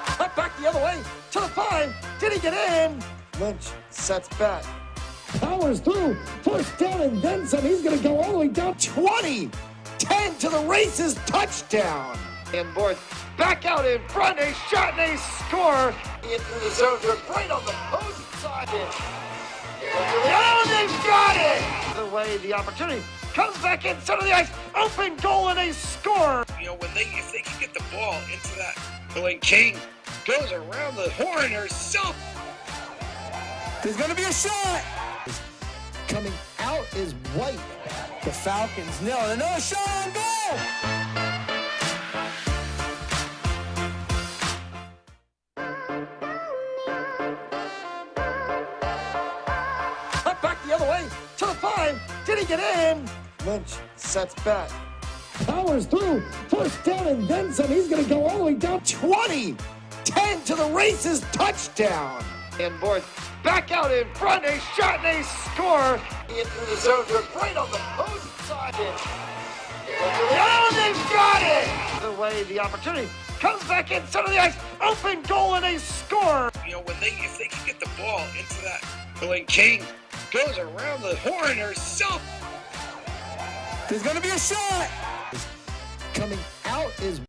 Cut back the other way to the 5. Did he get in? Lynch sets back. Powers through. First down and then some. He's going to go all the way down 20. 10 to the races. Touchdown. And Board back out in front. A shot and a score. Into the zone. They're right on the opposing side. Oh, they've got it. The way the opportunity comes back in center of the ice. Open goal and a score. You know, if they can get the ball into that, when King goes around the horn herself. There's going to be a shot. Coming out is White. The Falcons nail it. Another shot on goal. Cut back the other way to the 5. Did he get in? Lynch sets back. Powers through. First down and then some. He's going to go all the way down 20. 10 to the races. Touchdown. And Board back out in front. A shot and a score. Into the zone. They're right on the opposing side. Oh, they've got it. The way the opportunity comes back in center of the ice. Open goal and a score. You know, if they can get the ball into that, when King goes around the horn herself. There's going to be a shot. Coming out is...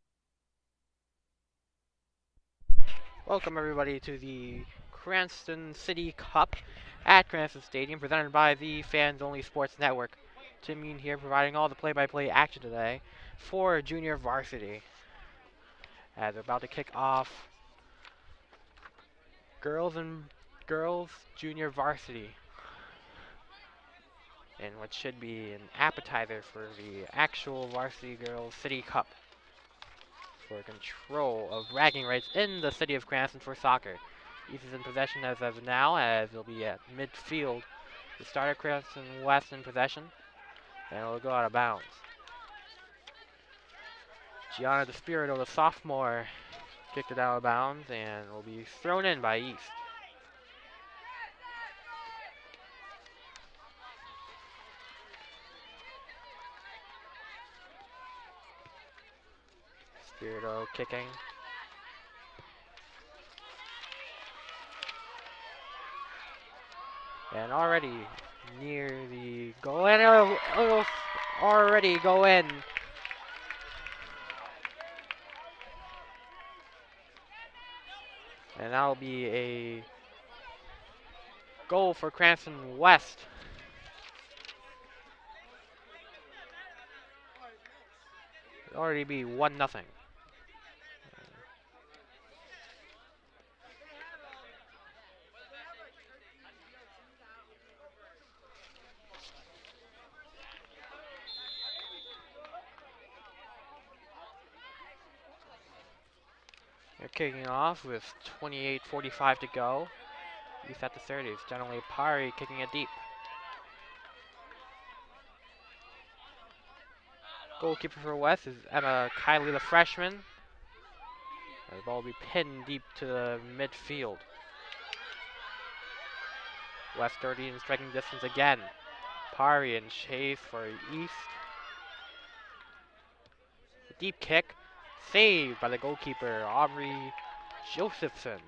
Welcome everybody to the Cranston City Cup at Cranston Stadium, presented by the Fans Only Sports Network. Tim Mean here, providing all the play-by-play action today for junior varsity. As they're about to kick off girls junior varsity in what should be an appetizer for the actual varsity girls City Cup for control of bragging rights in the city of Cranston for soccer. East is in possession as of now, as they'll be at midfield. The starter Cranston West in possession, and it'll go out of bounds. Gianna DeSpirito, the sophomore, kicked it out of bounds and will be thrown in by East. Spirito kicking. And already near the goal, and it'll already go in. And that'll be a goal for Cranston West. It'll already be 1-0. They're kicking off with 28:45 to go. East at the 30s. Generally Pari kicking it deep. Goalkeeper for West is Emma Kiley, the freshman. The ball will be pinned deep to the midfield. West 30 in striking distance again. Pari and chase for East. A deep kick. Saved by the goalkeeper, Aubrey Josephson.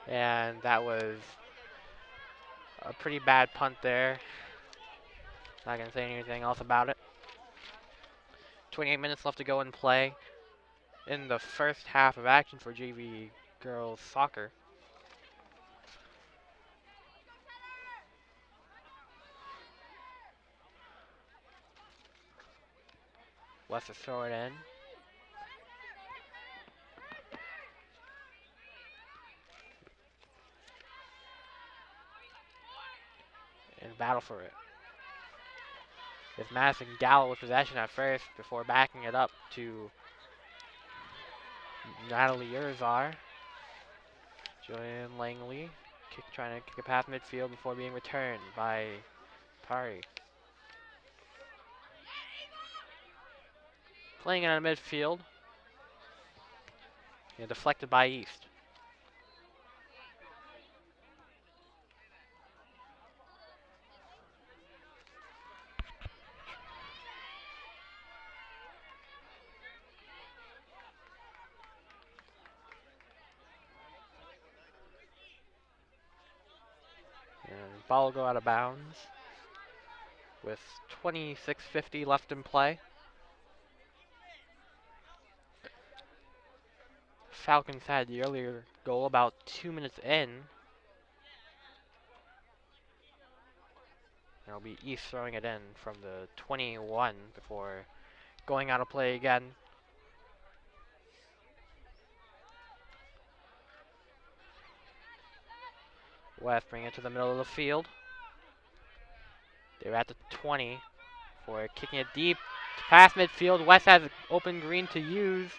And that was a pretty bad punt there. Not going to say anything else about it. 28 minutes left to go in play in the first half of action for JV girls soccer. West is throwing in. And battle for it. It's Madison Gallo with possession at first before backing it up to Natalie Urzar. Julian Langley trying to kick it past midfield before being returned by Pari. Playing it on midfield. And deflected by East. Ball will go out of bounds with 26:50 left in play. Falcons had the earlier goal about 2 minutes in. It'll be East throwing it in from the 21 before going out of play again. West bring it to the middle of the field. They're at the 20 for kicking it deep past midfield. West has open green to use.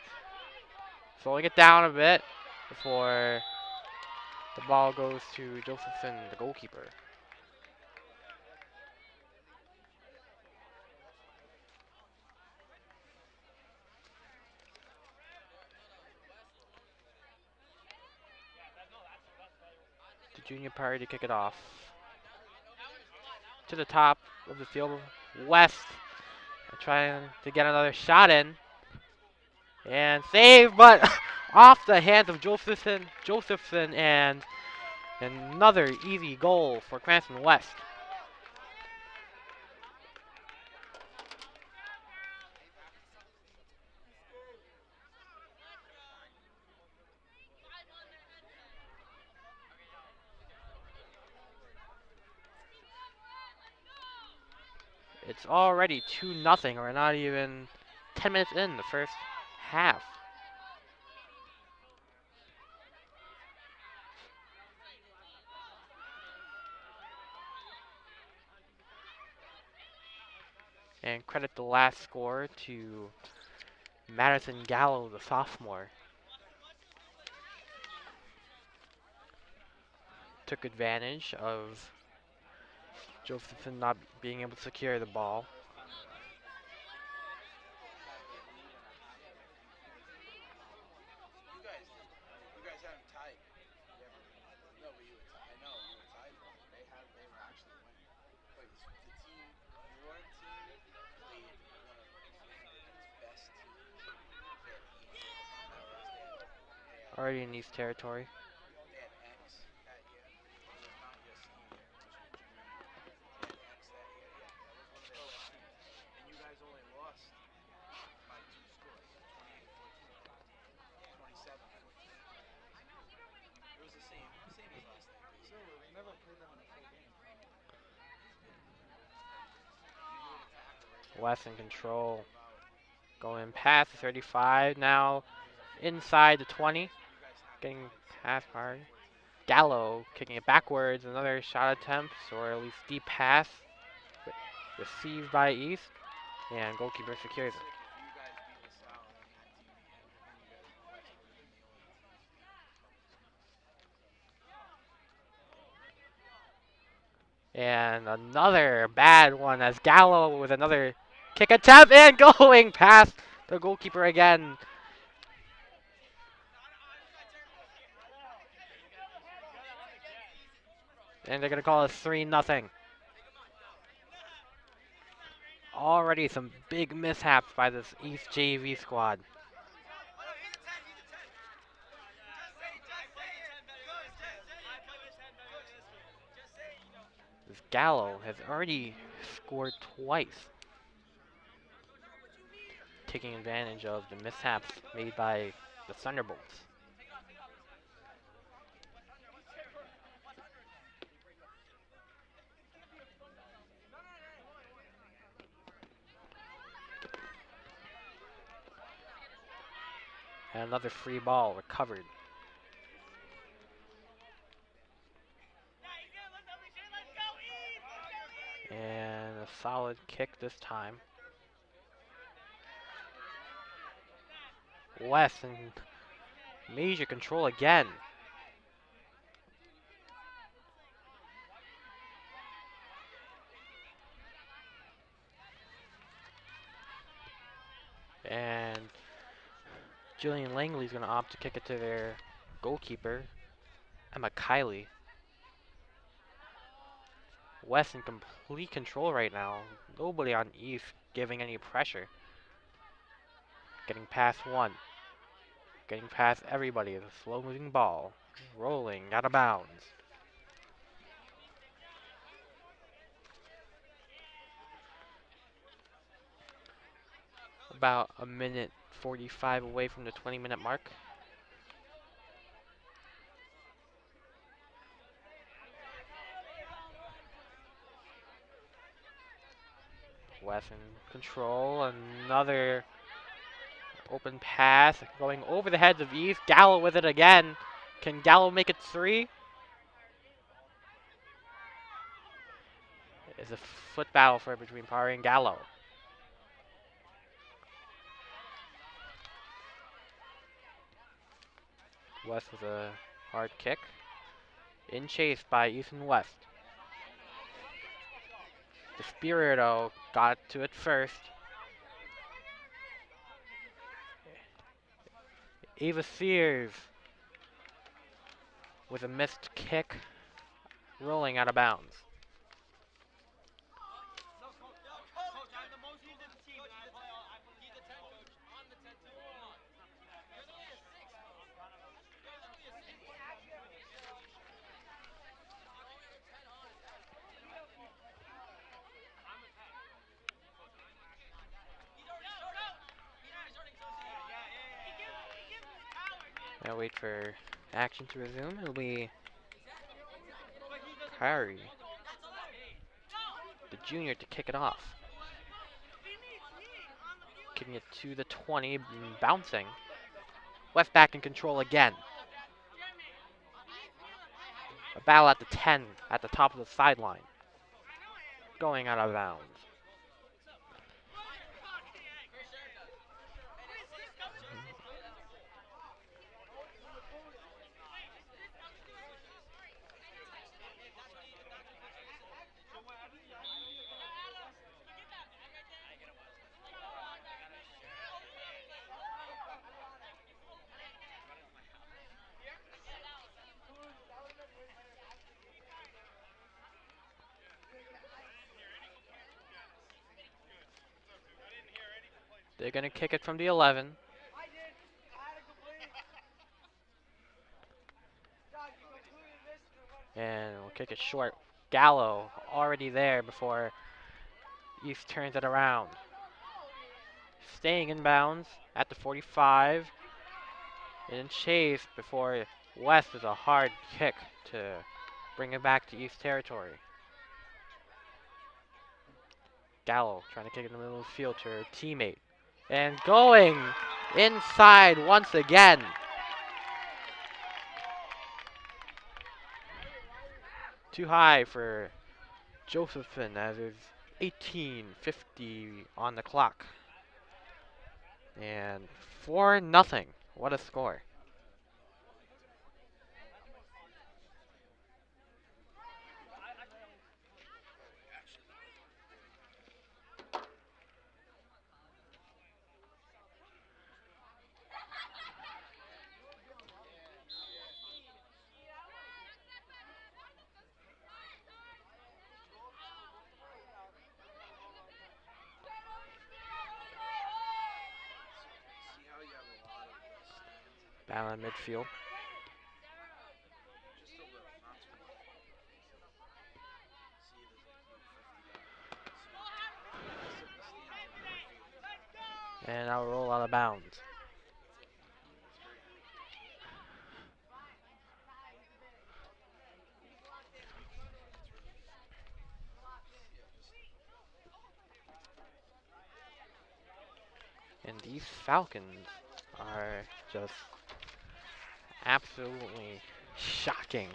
Slowing it down a bit before the ball goes to Josephson, the goalkeeper. To Junior Perry to kick it off. To the top of the field. West trying to get another shot in. And save, but off the hands of Josephson, and another easy goal for Cranston West. It's already 2-0. We're not even 10 minutes in the first half. And credit the last score to Madison Gallo, the sophomore. Took advantage of Josephson not being able to secure the ball. Already in East territory. West in control. Going past the 35, now inside the 20. Getting past hard. Gallo kicking it backwards. Another shot attempt, or at least deep pass. Received by East. And goalkeeper secures it. And another bad one as Gallo with another kick attempt and going past the goalkeeper again. And they're going to call it 3-0. Already some big mishaps by this East JV squad. This Gallo has already scored twice, taking advantage of the mishaps made by the Thunderbolts. And another free ball recovered. And a solid kick this time. West in major control again. And Julian Langley's going to opt to kick it to their goalkeeper, Emma Kiley. West in complete control right now. Nobody on East giving any pressure. Getting past one. Getting past everybody. The slow moving ball. Rolling out of bounds. about a minute 45 away from the 20-minute mark. West in control. Another open pass going over the heads of East. Gallo with it again. Can Gallo make it 3? It's a foot battle for between Pari and Gallo. West with a hard kick. In chase by Ethan West. Despirito got to it first. Ava Sears with a missed kick, rolling out of bounds. Now wait for action to resume. It'll be Kyrie, the junior, to kick it off. Kicking it to the 20, bouncing. West back in control again. A battle at the 10, at the top of the sideline. Going out of bounds. They're going to kick it from the 11. And we'll kick it short. Gallo already there before East turns it around. Staying in bounds at the 45. And chase before West is a hard kick to bring it back to East territory. Gallo trying to kick it in the middle of the field to her teammate. And going inside once again. Too high for Josephson as there's 18:50 on the clock. And 4-0. What a score. Battle in midfield. And I'll roll out of bounds. And these Falcons are just absolutely shocking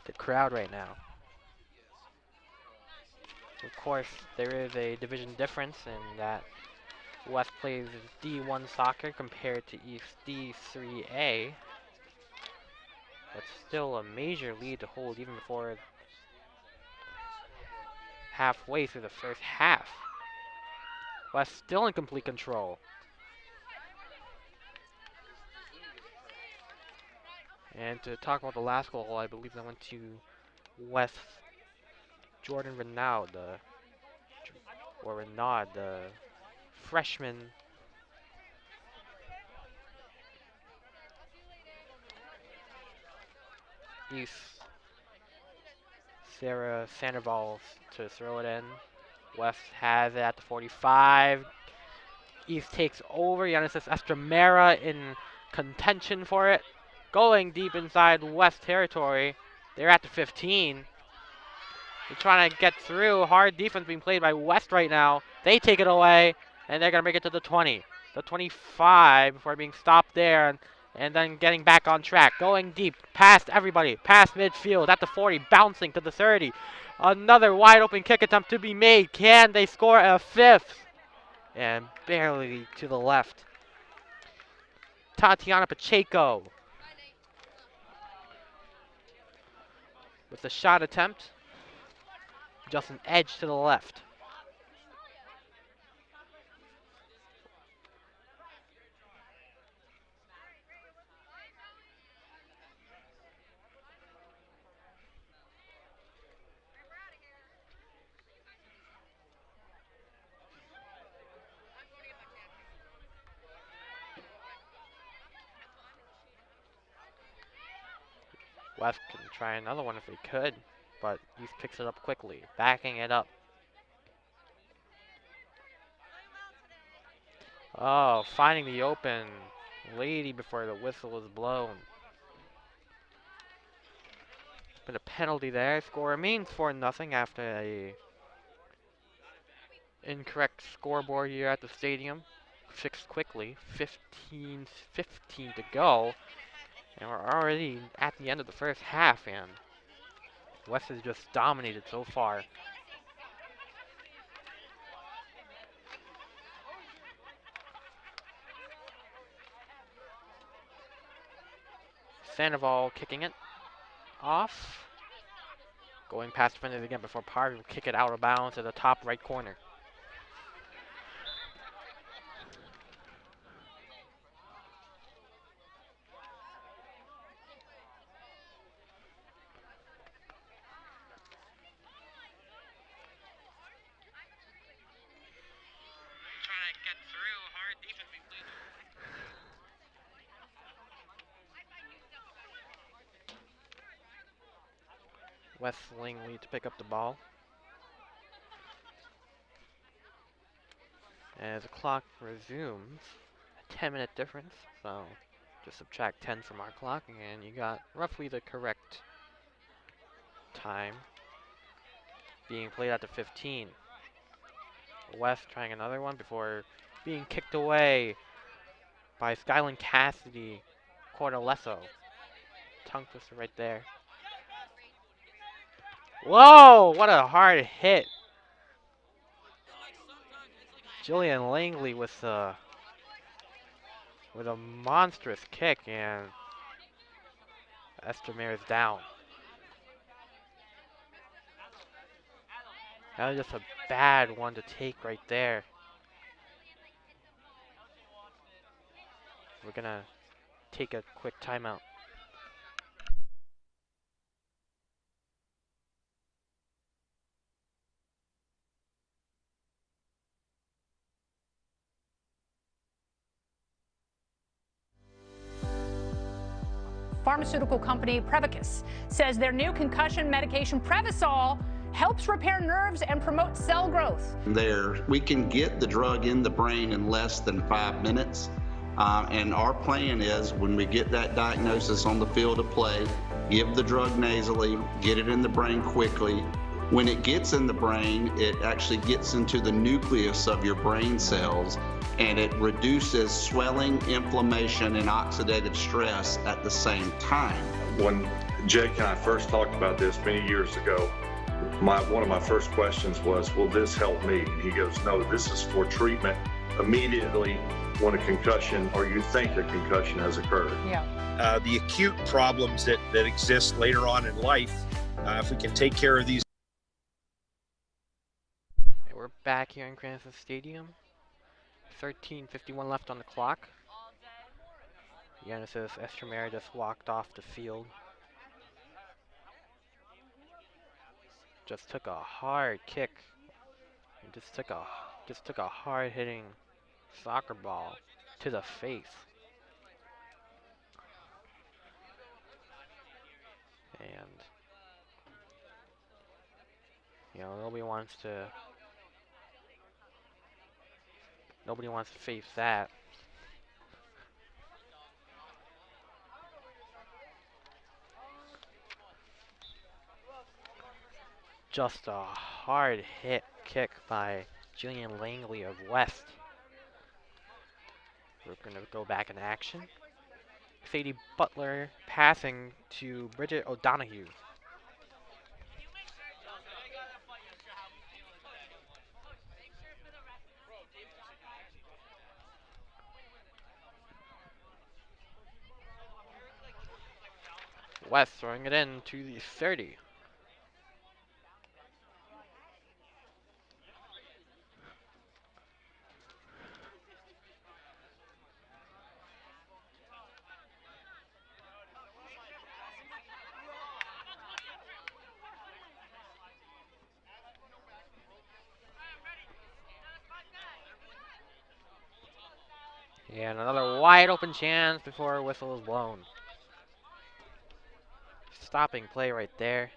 the crowd right now. Of course, there is a division difference in that West plays D1 soccer compared to East D3A. But still a major lead to hold even before halfway through the first half. West still in complete control. And to talk about the last goal, I believe that went to West Jordan Renaud, the freshman. East Sarah Sandoval to throw it in. West has it at the 45. East takes over. Genesis Estramera in contention for it. Going deep inside West territory. They're at the 15. They're trying to get through. Hard defense being played by West right now. They take it away, and they're going to make it to the 20. The 25 before being stopped there, and then getting back on track. Going deep, past everybody, past midfield, at the 40, bouncing to the 30. Another wide open kick attempt to be made. Can they score a fifth? And barely to the left. Tatiana Pacheco with the shot attempt. Just an edge to the left. West can try another one if they could, but East picks it up quickly, backing it up. Oh, finding the open lady before the whistle was blown. But a penalty there. Score remains 4-0 after a incorrect scoreboard here at the stadium. Fixed quickly. 15 to go. And we're already at the end of the first half, and West has just dominated so far. Sandoval kicking it off. Going past defenders again before Parry will kick it out of bounds to the top right corner. West Langley to pick up the ball. As the clock resumes, a 10-minute difference, so just subtract 10 from our clock, and you got roughly the correct time being played at the 15. West trying another one before being kicked away by Skyland Cassidy Cortalesso. Tongue twister right there. Whoa, what a hard hit. Jillian Langley with a monstrous kick, and Estramera is down. That was just a bad one to take right there. We're gonna take a quick timeout. Pharmaceutical company Prevacus says their new concussion medication Prevacol helps repair nerves and promote cell growth. We can get the drug in the brain in less than 5 minutes. And our plan is when we get that diagnosis on the field of play, give the drug nasally, get it in the brain quickly. When it gets in the brain, it actually gets into the nucleus of your brain cells, and it reduces swelling, inflammation, and oxidative stress at the same time. When Jake and I first talked about this many years ago, one of my first questions was, will this help me? And he goes, no, this is for treatment immediately when a concussion or you think a concussion has occurred. Yeah. The acute problems that exist later on in life, if we can take care of these. And we're back here in Cranston Stadium. 13:51 left on the clock. Genesis Estramera just walked off the field. Just took a hard kick. And just took a hard hitting soccer ball to the face. And nobody wants to Nobody wants to face that. Just a hard hit kick by Julian Langley of West. We're going to go back in action. Sadie Butler passing to Bridget O'Donoghue. West throwing it in to the 30. And another wide open chance before a whistle is blown. Stopping play right there.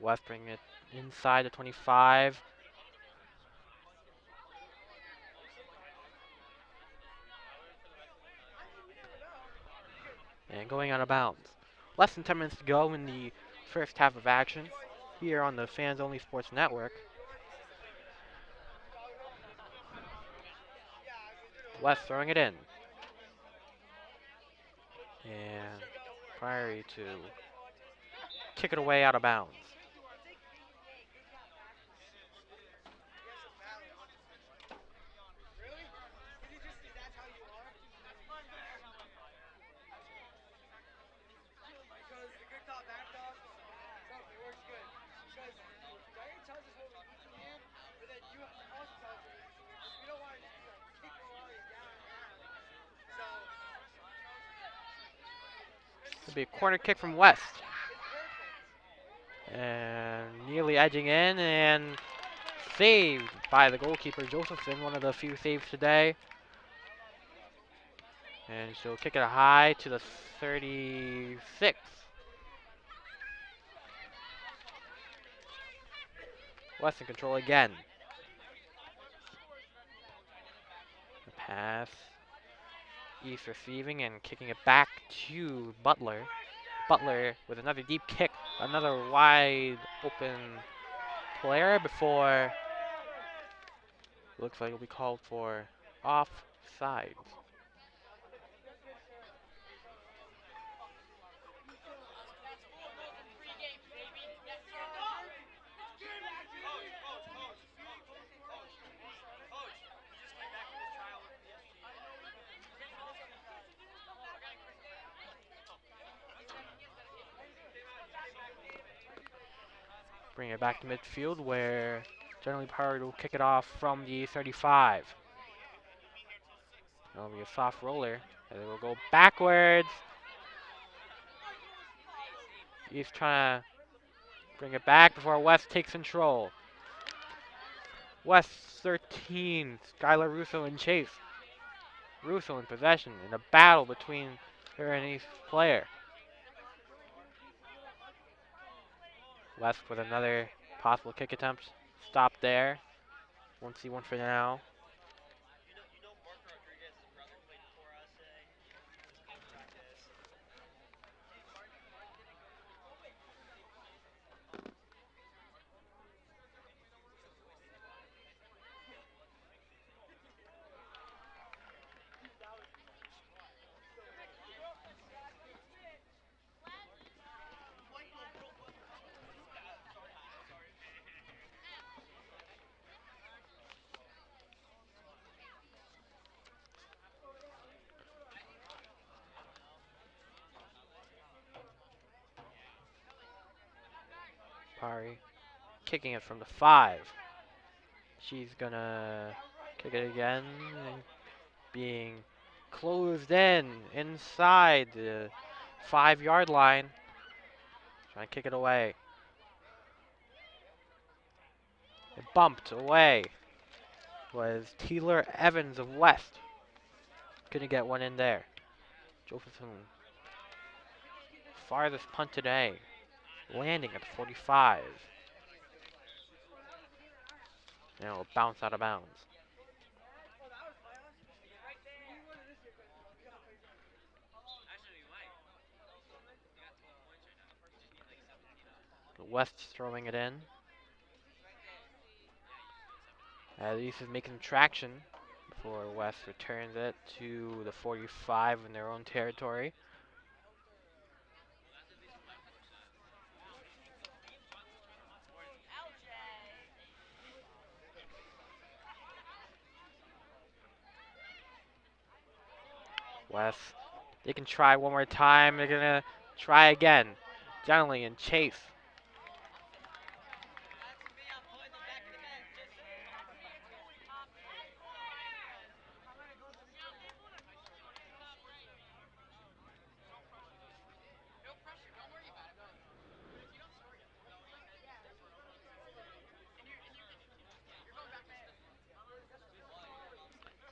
West bringing it inside the 25. And going out of bounds. Less than 10 minutes to go in the first half of action here on the Fans Only Sports Network. West throwing it in. And Priory to kick it away out of bounds. It'll be a corner kick from West. And nearly edging in and saved by the goalkeeper, Josephson, one of the few saves today. And she'll kick it high to the 36. West in control again. The pass. East receiving and kicking it back to Butler. Butler with another deep kick, another wide open player before looks like it'll be called for offside. Bring it back to midfield where generally Power will kick it off from the 35. That'll be a soft roller, and it will go backwards. He's trying to bring it back before West takes control. West 13, Skylar Russo in chase. Russo in possession in a battle between her and East player. West with another possible kick attempt. Stop there. 1C1 for now. Pari kicking it from the 5. She's gonna kick it again, and being closed in inside the 5-yard line. Trying to kick it away. It bumped away. Was Taylor Evans of West. Couldn't get one in there. Josephson, farthest punt today, landing at the 45. And it'll bounce out of bounds. West's throwing it in. East is making traction before West returns it to the 45 in their own territory. West, they can try one more time. They're gonna try again. Gently and Chase.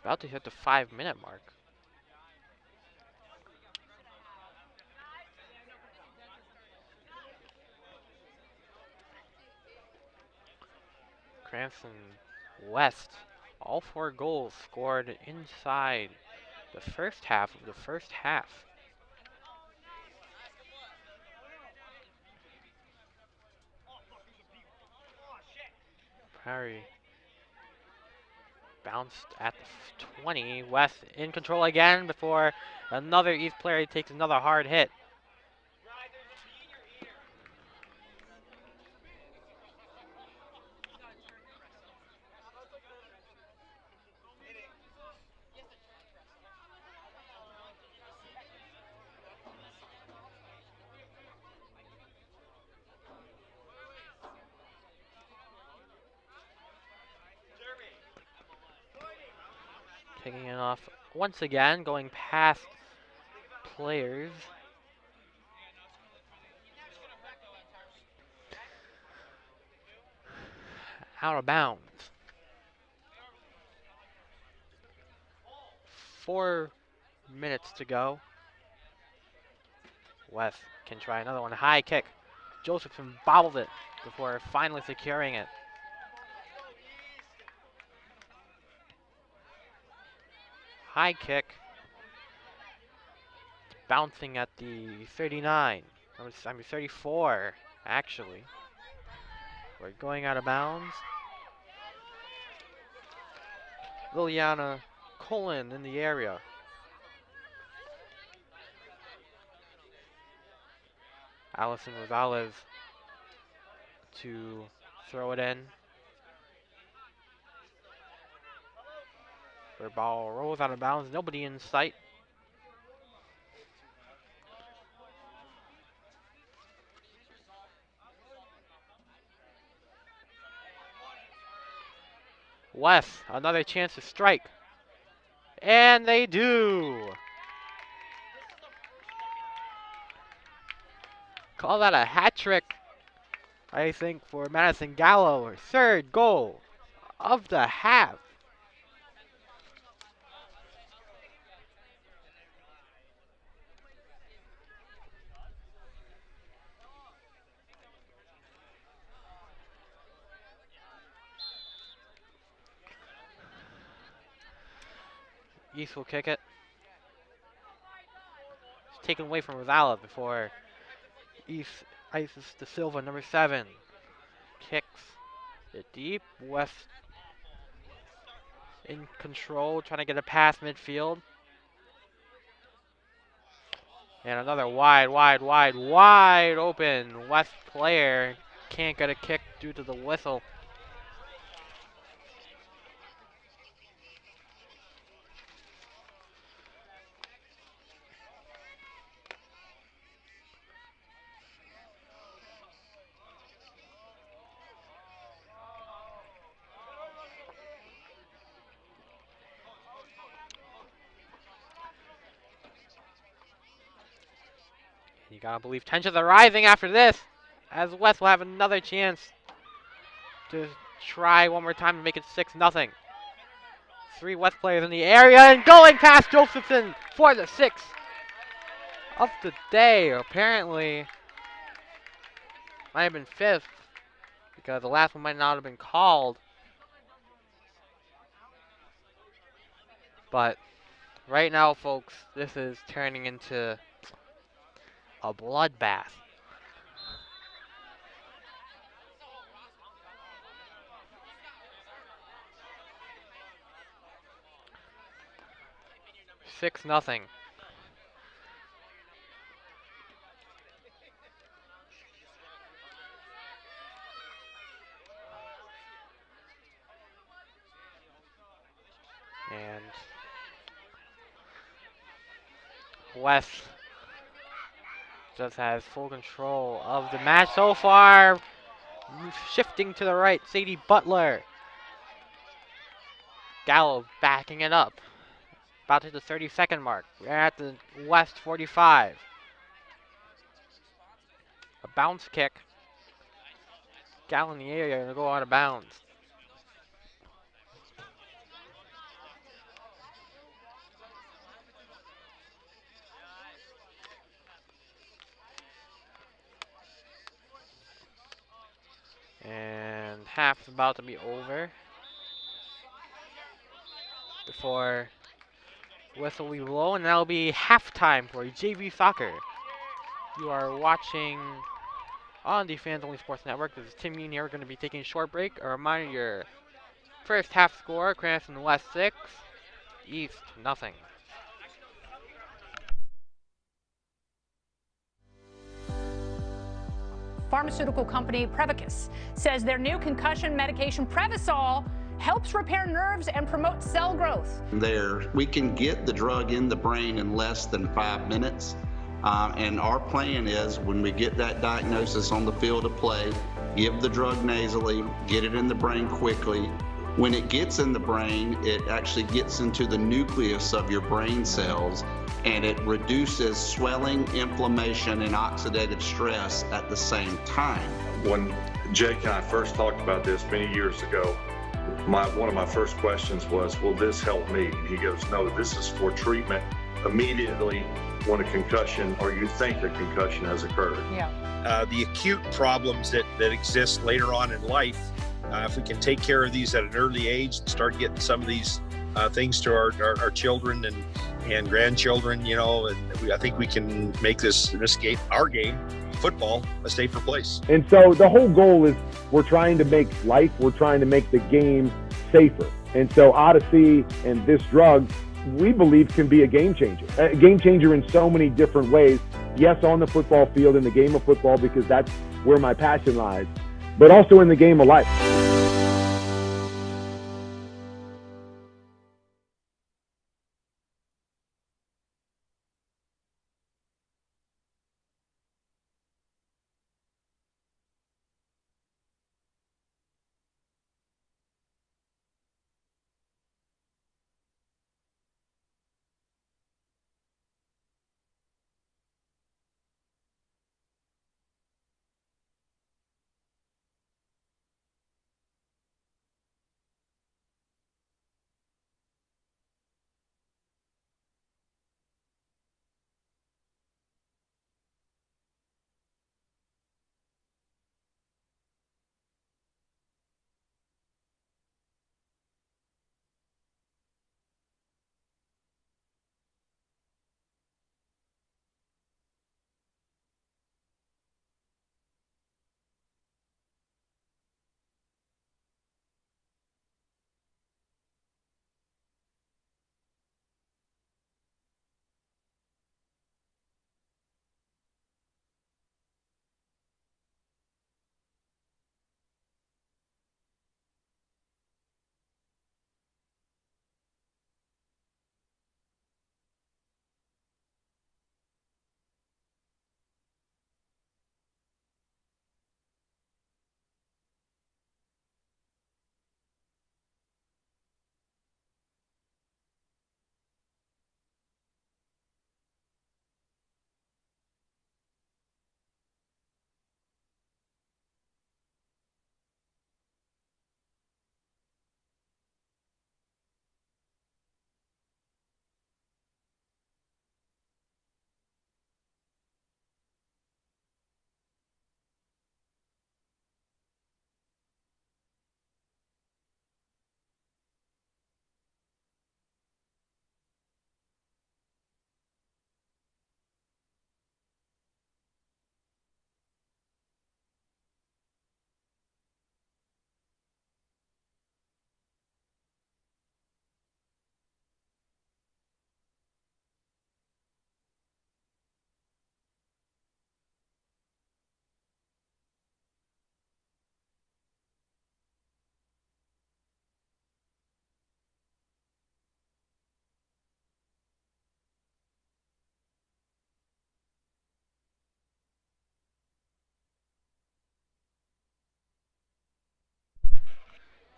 About to hit the 5-minute mark. Cranston West, all 4 goals scored inside the first half of the first half. Prairie bounced at the 20. West in control again before another East player takes another hard hit. Taking it off once again, going past players. Out of bounds. 4 minutes to go. West can try another one. High kick. Josephson bobbled it before finally securing it. High kick. Bouncing at the 39. I mean 34, actually. We're going out of bounds. Liliana Colin in the area. Allison Rosales to throw it in. Their ball rolls out of bounds. Nobody in sight. West, another chance to strike. And they do. Call that a hat trick, I think, for Madison Gallo. Her 3rd goal of the half. East will kick it. It's taken away from Rosales before East ices to Silva, number 7. Kicks it deep. West in control, trying to get a pass midfield. And another wide open West player. Can't get a kick due to the whistle. You gotta believe tensions are rising after this, as West will have another chance to try one more time and make it 6-0. 3 West players in the area and going past Josephson for the 6th of the day. Apparently, might have been 5th because the last one might not have been called. But right now, folks, this is turning into a bloodbath. Six nothing. And West just has full control of the match so far. Shifting to the right, Sadie Butler. Gallo backing it up. About to hit the 30-second mark. We're at the West 45. A bounce kick. Gallo in the area to go out of bounds. And half's about to be over before whistle will blow, and that'll be halftime for JV Soccer. You are watching on the Fans Only Sports Network. This is Tim Mean here. We're going to be taking a short break. A reminder, your first half score, Cranston West 6, East nothing. Pharmaceutical company Prevacus says their new concussion medication Prevacol helps repair nerves and promote cell growth. We can get the drug in the brain in less than 5 minutes. And our plan is when we get that diagnosis on the field of play, give the drug nasally, get it in the brain quickly. When it gets in the brain, it actually gets into the nucleus of your brain cells, and it reduces swelling, inflammation, and oxidative stress at the same time. When Jake and I first talked about this many years ago, one of my first questions was, will this help me? And he goes, no, this is for treatment immediately when a concussion or you think a concussion has occurred. Yeah. The acute problems that exist later on in life, if we can take care of these at an early age and start getting some of these things to our children and grandchildren, you know, and I think we can make this game, our game, football, a safer place. And so the whole goal is we're trying to make the game safer. And so Odyssey and this drug, we believe, can be a game changer in so many different ways. Yes, on the football field, in the game of football, because that's where my passion lies, but also in the game of life.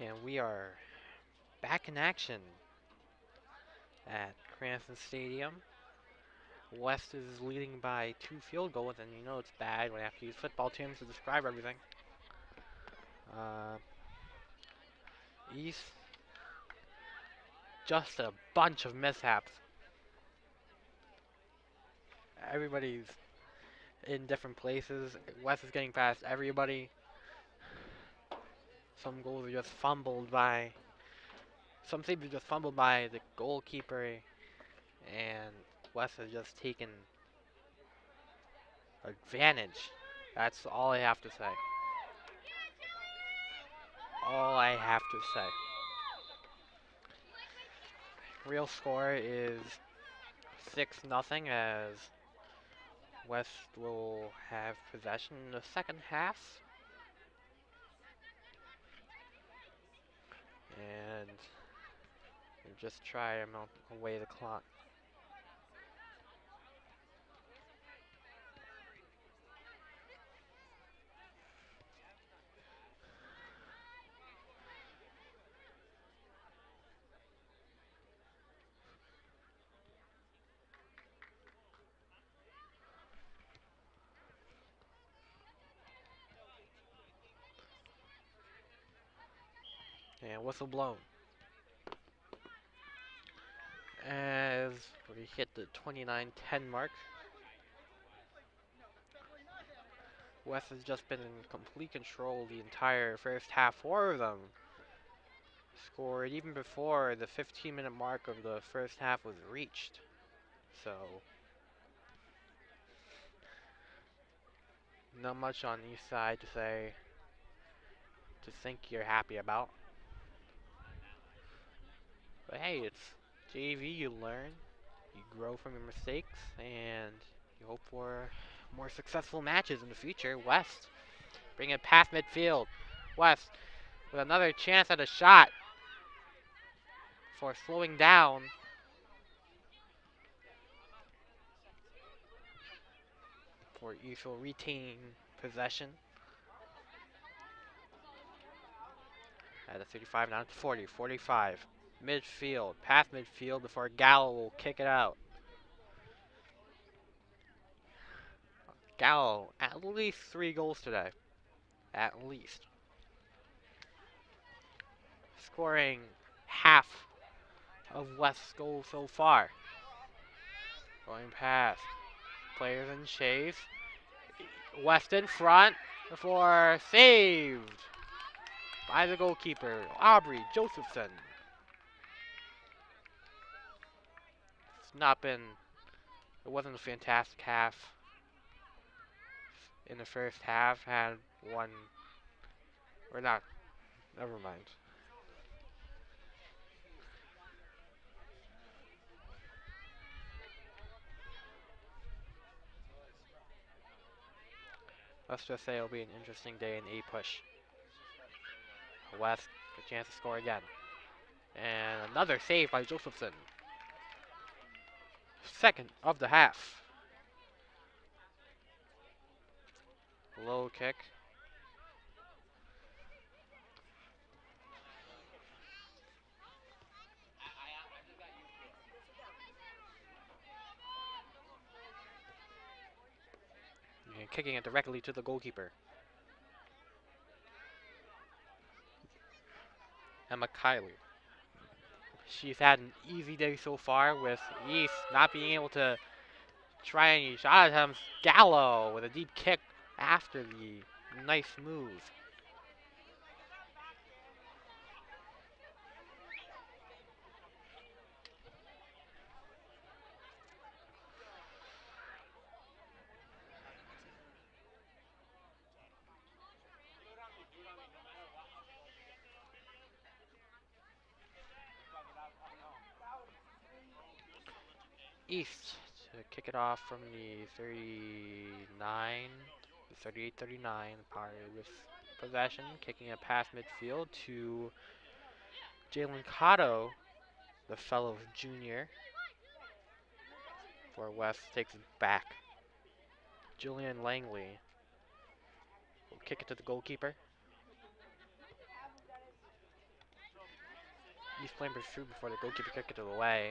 And we are back in action at Cranston Stadium. West is leading by 2 field goals, and you know it's bad when I have to use football terms to describe everything. East, just a bunch of mishaps. Everybody's in different places. West is getting past everybody. Some goals are just fumbled by. Some saves are just fumbled by the goalkeeper, and West has just taken advantage. That's all I have to say. All I have to say. Real score is 6-0 as West will have possession in the second half. And we'll just try and melt away the clock. And whistle blown. As we hit the 29-10 mark. West has just been in complete control the entire first half. 4 of them scored even before the 15-minute mark of the first half was reached. So, not much on each side to say, to think you're happy about. But hey, it's JV, you learn, you grow from your mistakes, and you hope for more successful matches in the future. West, bring it past midfield. West with another chance at a shot for slowing down. For East will retain possession. At the 35, now to 40, 45. Midfield, past midfield before Gallo will kick it out. Gallo, at least 3 goals today. At least. Scoring half of West's goals so far. Going past. Players in chase. West in front before saved by the goalkeeper, Aubrey Josephson. It wasn't a fantastic half. In the first half, had one, or not, never mind. Let's just say it'll be an interesting day in A-push. West, a chance to score again. And another save by Josephson. Second of the half. Low kick. And kicking it directly to the goalkeeper. Emma Kiley. She's had an easy day so far with East not being able to try any shot attempts. Gallo with a deep kick after the nice move. East to kick it off from the 39, 38-39, Power with possession, kicking it past midfield to Jalen Cotto, the fellow junior, for West, takes it back. Julian Langley will kick it to the goalkeeper. He's playing pursuit before the goalkeeper kick it away.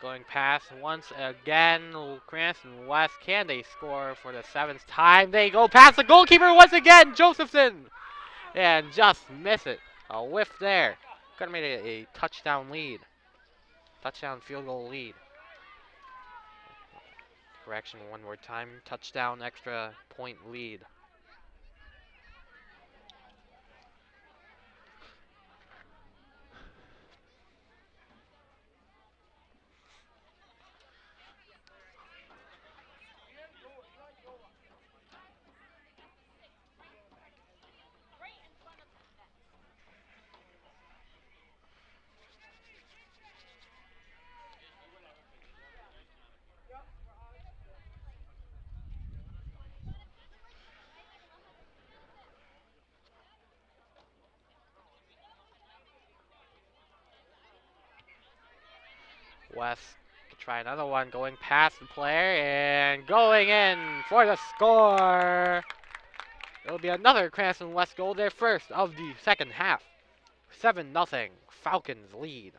Going past once again, Cranston West. Can they score for the 7th time? They go past the goalkeeper once again, Josephson! And just miss it. A whiff there. Could have made it a touchdown lead. Touchdown field goal lead. Correction one more time. Touchdown extra point lead. West can try another one, going past the player and going in for the score. It'll be another Cranston West goal, their first of the second half. 7-0, Falcons lead.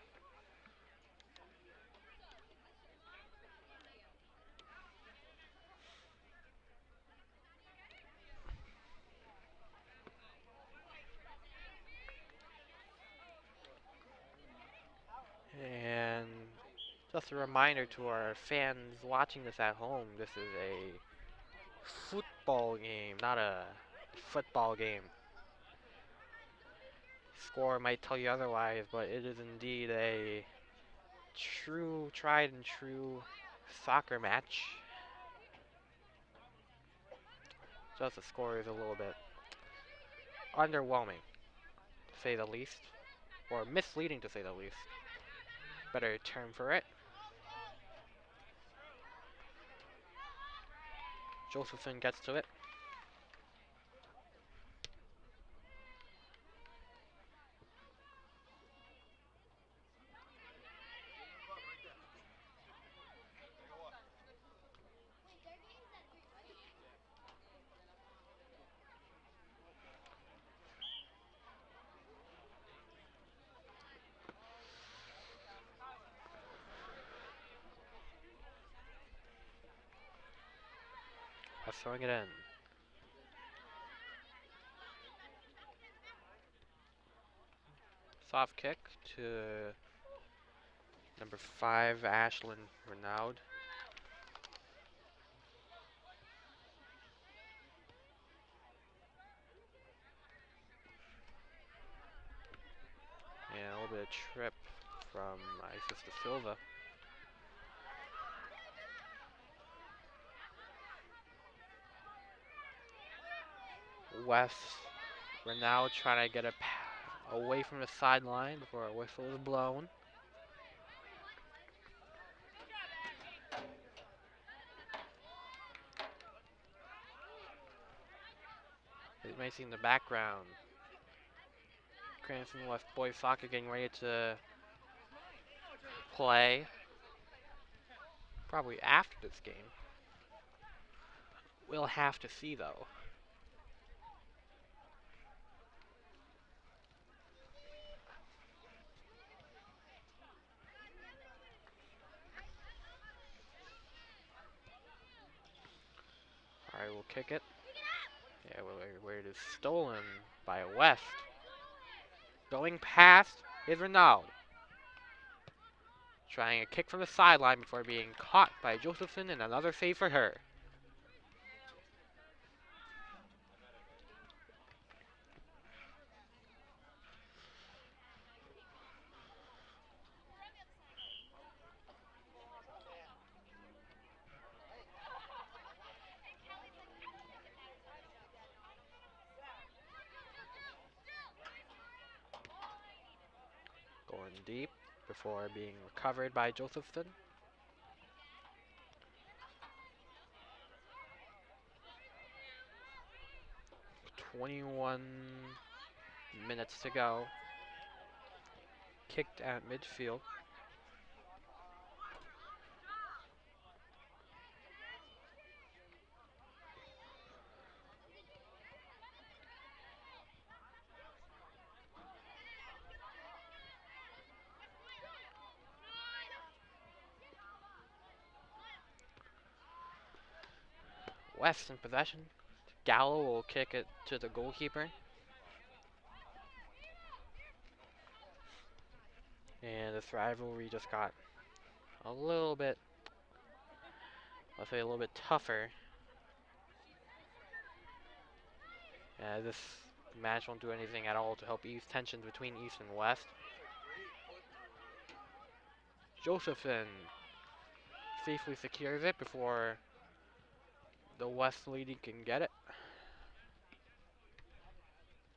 And just a reminder to our fans watching this at home, this is a football game, not a football game. Score might tell you otherwise, but it is indeed a true, tried and true soccer match. Just the score is a little bit underwhelming, to say the least, or misleading, to say the least. Better term for it. Josephson gets to it. That's throwing it in. Soft kick to number 5, Ashlyn Renaud. And a little bit of trip from Isis De Silva. West Renaud trying to get away from the sideline before a whistle is blown. As you may see in the background, Cranston West boys soccer getting ready to play. Probably after this game. We'll have to see though. Alright, we'll kick it. Yeah, where it is stolen by West. Going past is Renaud. Trying a kick from the sideline before being caught by Josephson, and another save for her. Going deep before being recovered by Josephson. .21 minutes to go. Kicked at midfield. West in possession. Gallo will kick it to the goalkeeper. And this rivalry just got a little bit, let's say a little bit tougher. This match won't do anything at all to help ease tensions between East and West. Josephson safely secures it before the West lady can get it.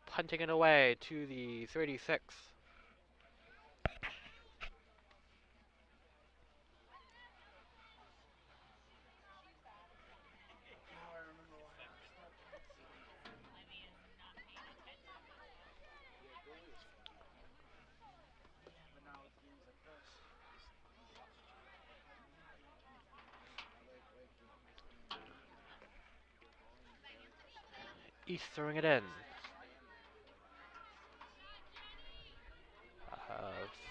Punting it away to the 36. East throwing it in.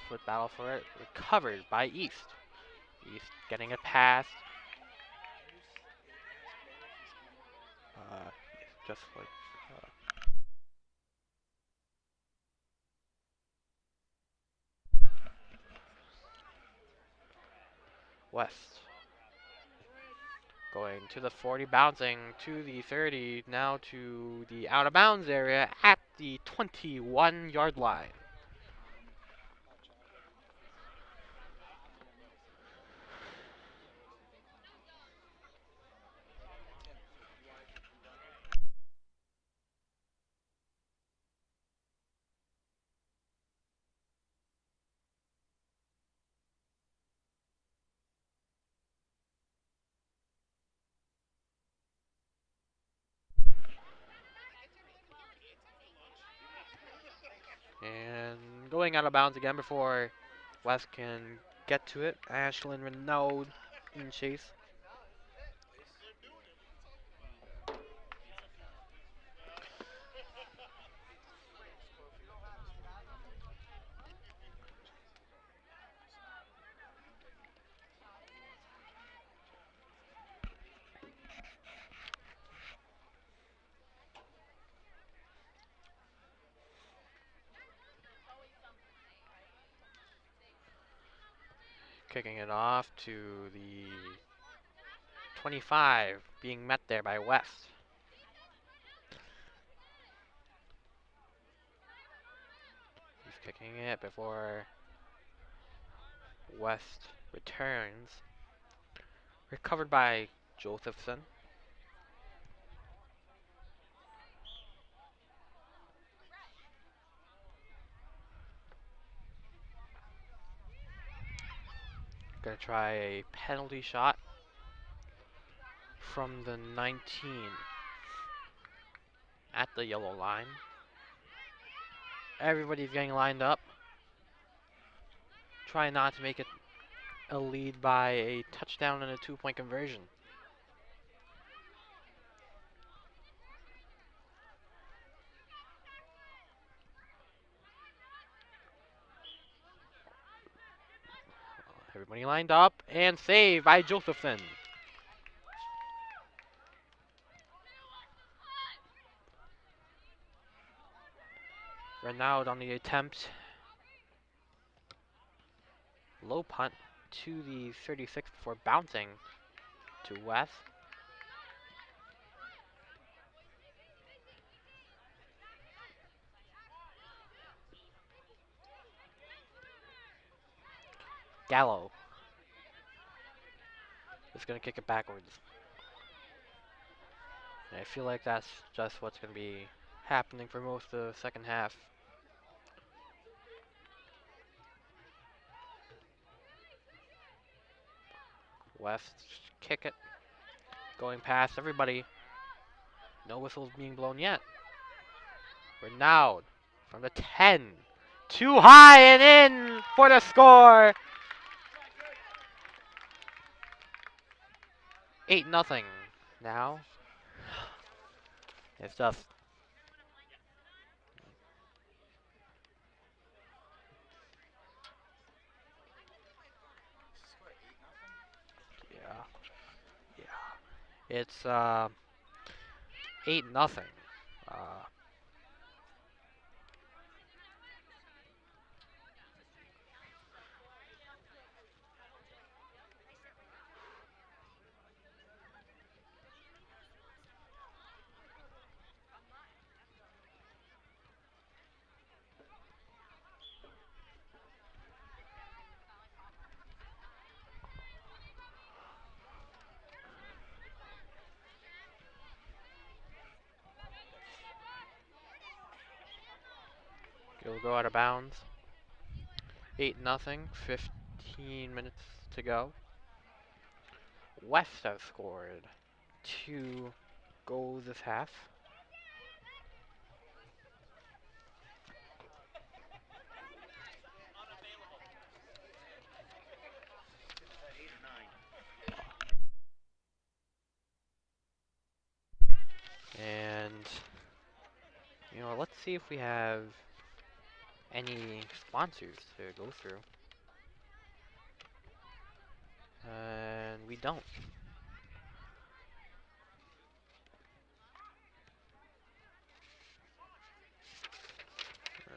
Split battle for it. Recovered by East. East getting it past. Just like West. Going to the 40, bouncing to the 30, now to the out of bounds area at the 21-yard line. And going out of bounds again before West can get to it. Ashlyn Renaud in chase. Kicking it off to the 25, being met there by West. He's kicking it before West returns. Recovered by Josephson. Gonna try a penalty shot from the 19 at the yellow line. Everybody's getting lined up. Try not to make it a lead by a touchdown and a 2-point conversion. Everybody lined up and saved by Josephson. Renaud on the attempt. Low punt to the 36 before bouncing to West. Gallo is going to kick it backwards. And I feel like that's just what's going to be happening for most of the second half. West kick it. Going past everybody. No whistles being blown yet. Renaud from the 10. Too high and in for the score. 8-0 now. It's just yeah. It's 8-0. It'll go out of bounds. 8-0. 15 minutes to go. West have scored 2 goals this half. And, you know, let's see if we have any sponsors to go through. And we don't. Uh,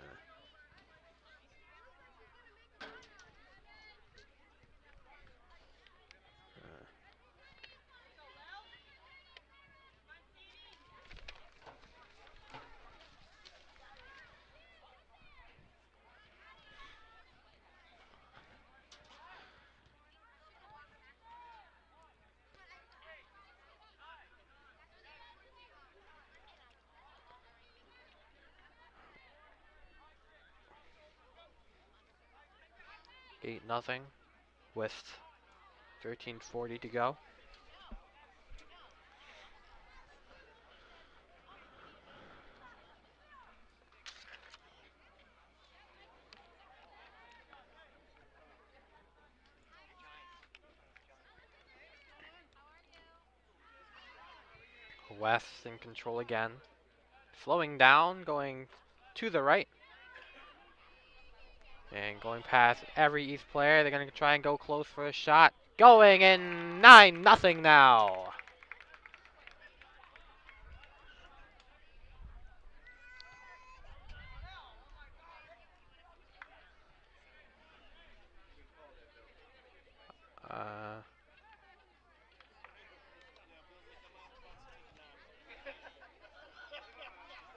8-0. With 13:40 to go. West in control again. Slowing down, going to the right. And going past every East player. They're going to try and go close for a shot. Going in 9-0 now.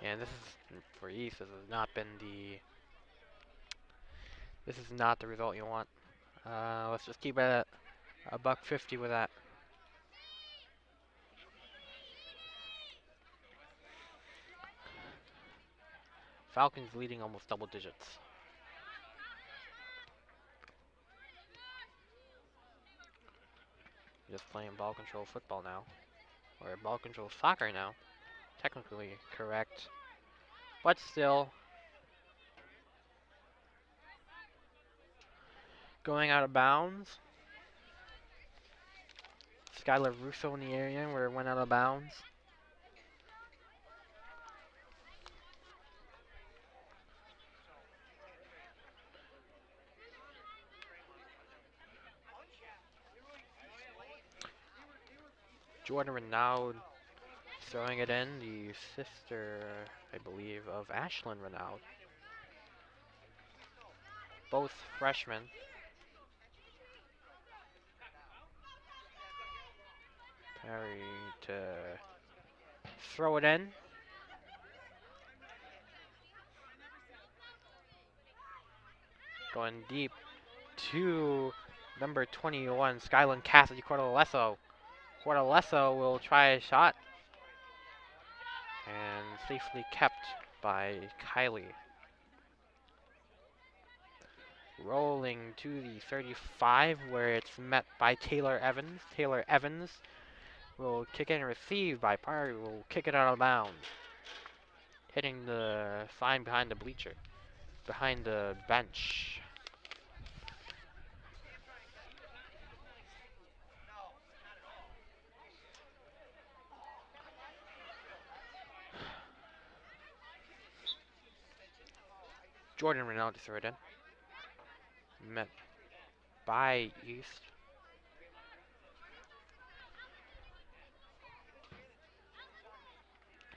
And this is for East. This has not been the. This is not the result you want. Let's just keep it at $1.50 with that. Falcons leading almost double digits. Just playing ball control football now. Or ball control soccer now. Technically correct. But still. Going out of bounds. Skylar Russo in the area where it went out of bounds. Jordan Renaud throwing it in, the sister, I believe, of Ashlyn Renaud. Both freshmen. Perry to throw it in. Going deep to number 21, Skyland Cassidy Cortalesso. Cortalesso will try a shot. And safely kept by Kylie. Rolling to the 35 where it's met by Taylor Evans. Taylor Evans will kick it and receive by Perry. Will kick it out of bounds. Hitting the sign behind the bleacher. Behind the bench. Jordan Renaud to throw it in. Met by East.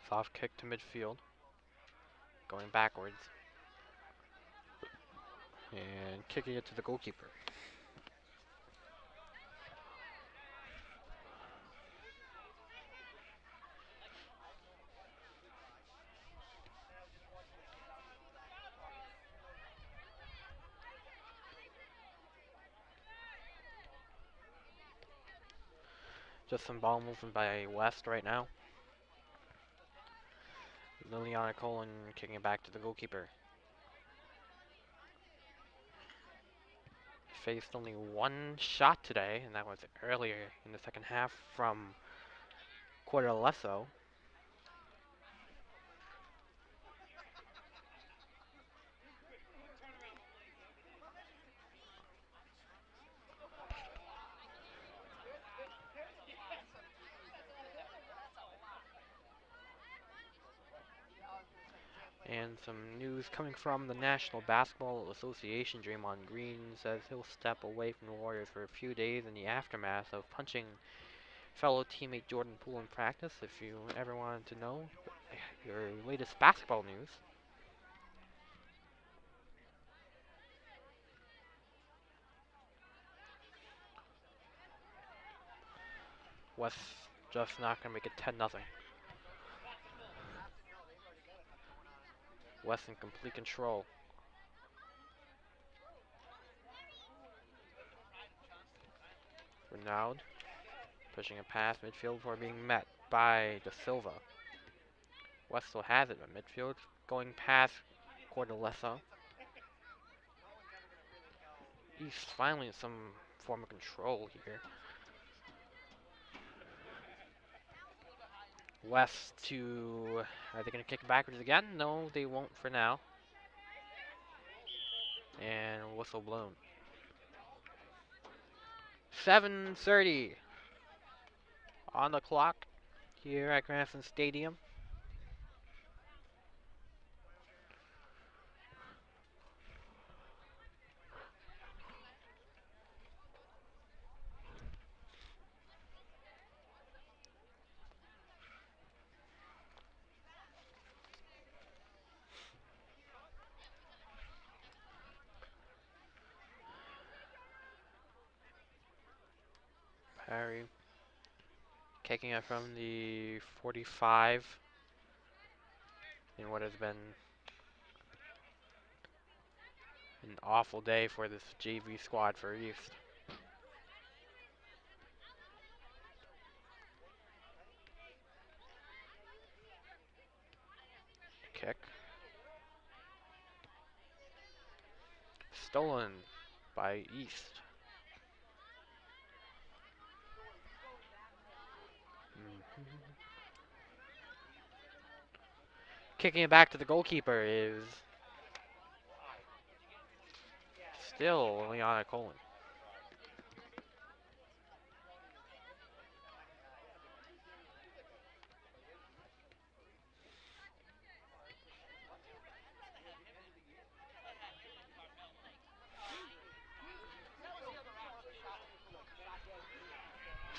Soft kick to midfield. Going backwards. And kicking it to the goalkeeper. Just some ball movement by West right now. Liliana Colin kicking it back to the goalkeeper. Faced only one shot today, and that was earlier in the second half from Cortalesso. And some news coming from the National Basketball Association. Draymond Green says he'll step away from the Warriors for a few days in the aftermath of punching fellow teammate Jordan Poole in practice. If you ever wanted to know your latest basketball news. West just not going to make it 10-0. West in complete control. Renaud pushing a pass midfield before being met by De Silva. West still has it, but midfield going past Cortalesso. East finally in some form of control here. West to... Are they going to kick it backwards again? No, they won't for now. And whistle blown. 7:30 on the clock here at Cranston Stadium. Parry kicking it from the 45 in what has been an awful day for this JV squad for East. Kick. Stolen by East. Kicking it back to the goalkeeper is still Liana Colin.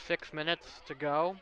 Six minutes to go.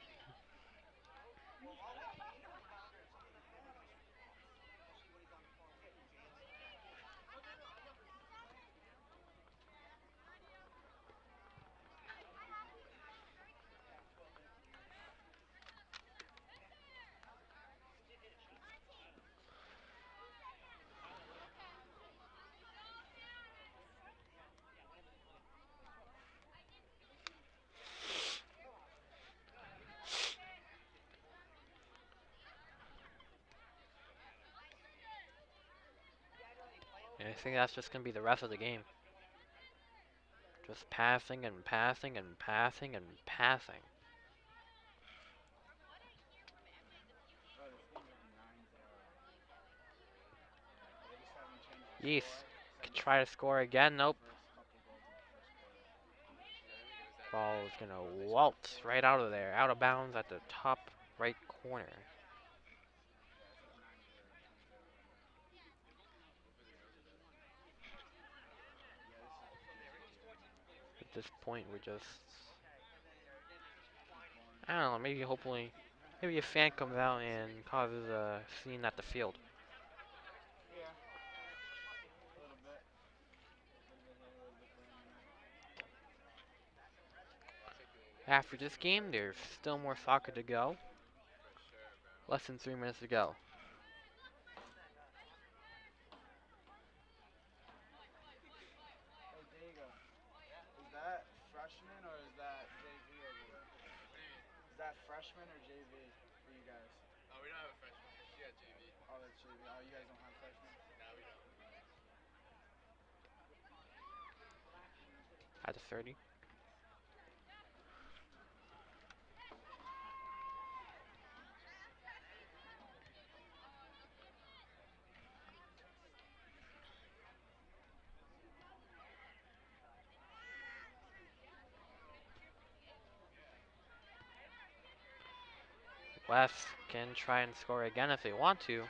And I think that's just going to be the rest of the game. Just passing and passing and passing and passing. East could try to score again. Nope. Ball is going to waltz right out of there. Out of bounds at the top right corner. At this point, we're just... I don't know, maybe hopefully Maybe a fan comes out and causes a scene at the field. After this game, there's still more soccer to go. Less than 3 minutes to go. Is that freshman or is that JV over there? Is that freshman or JV for you guys? Oh, we don't have a freshman. We got JV. Oh, that's JV. Oh, you guys don't have freshmen? No, we don't. At the 30. West can try and score again if they want to.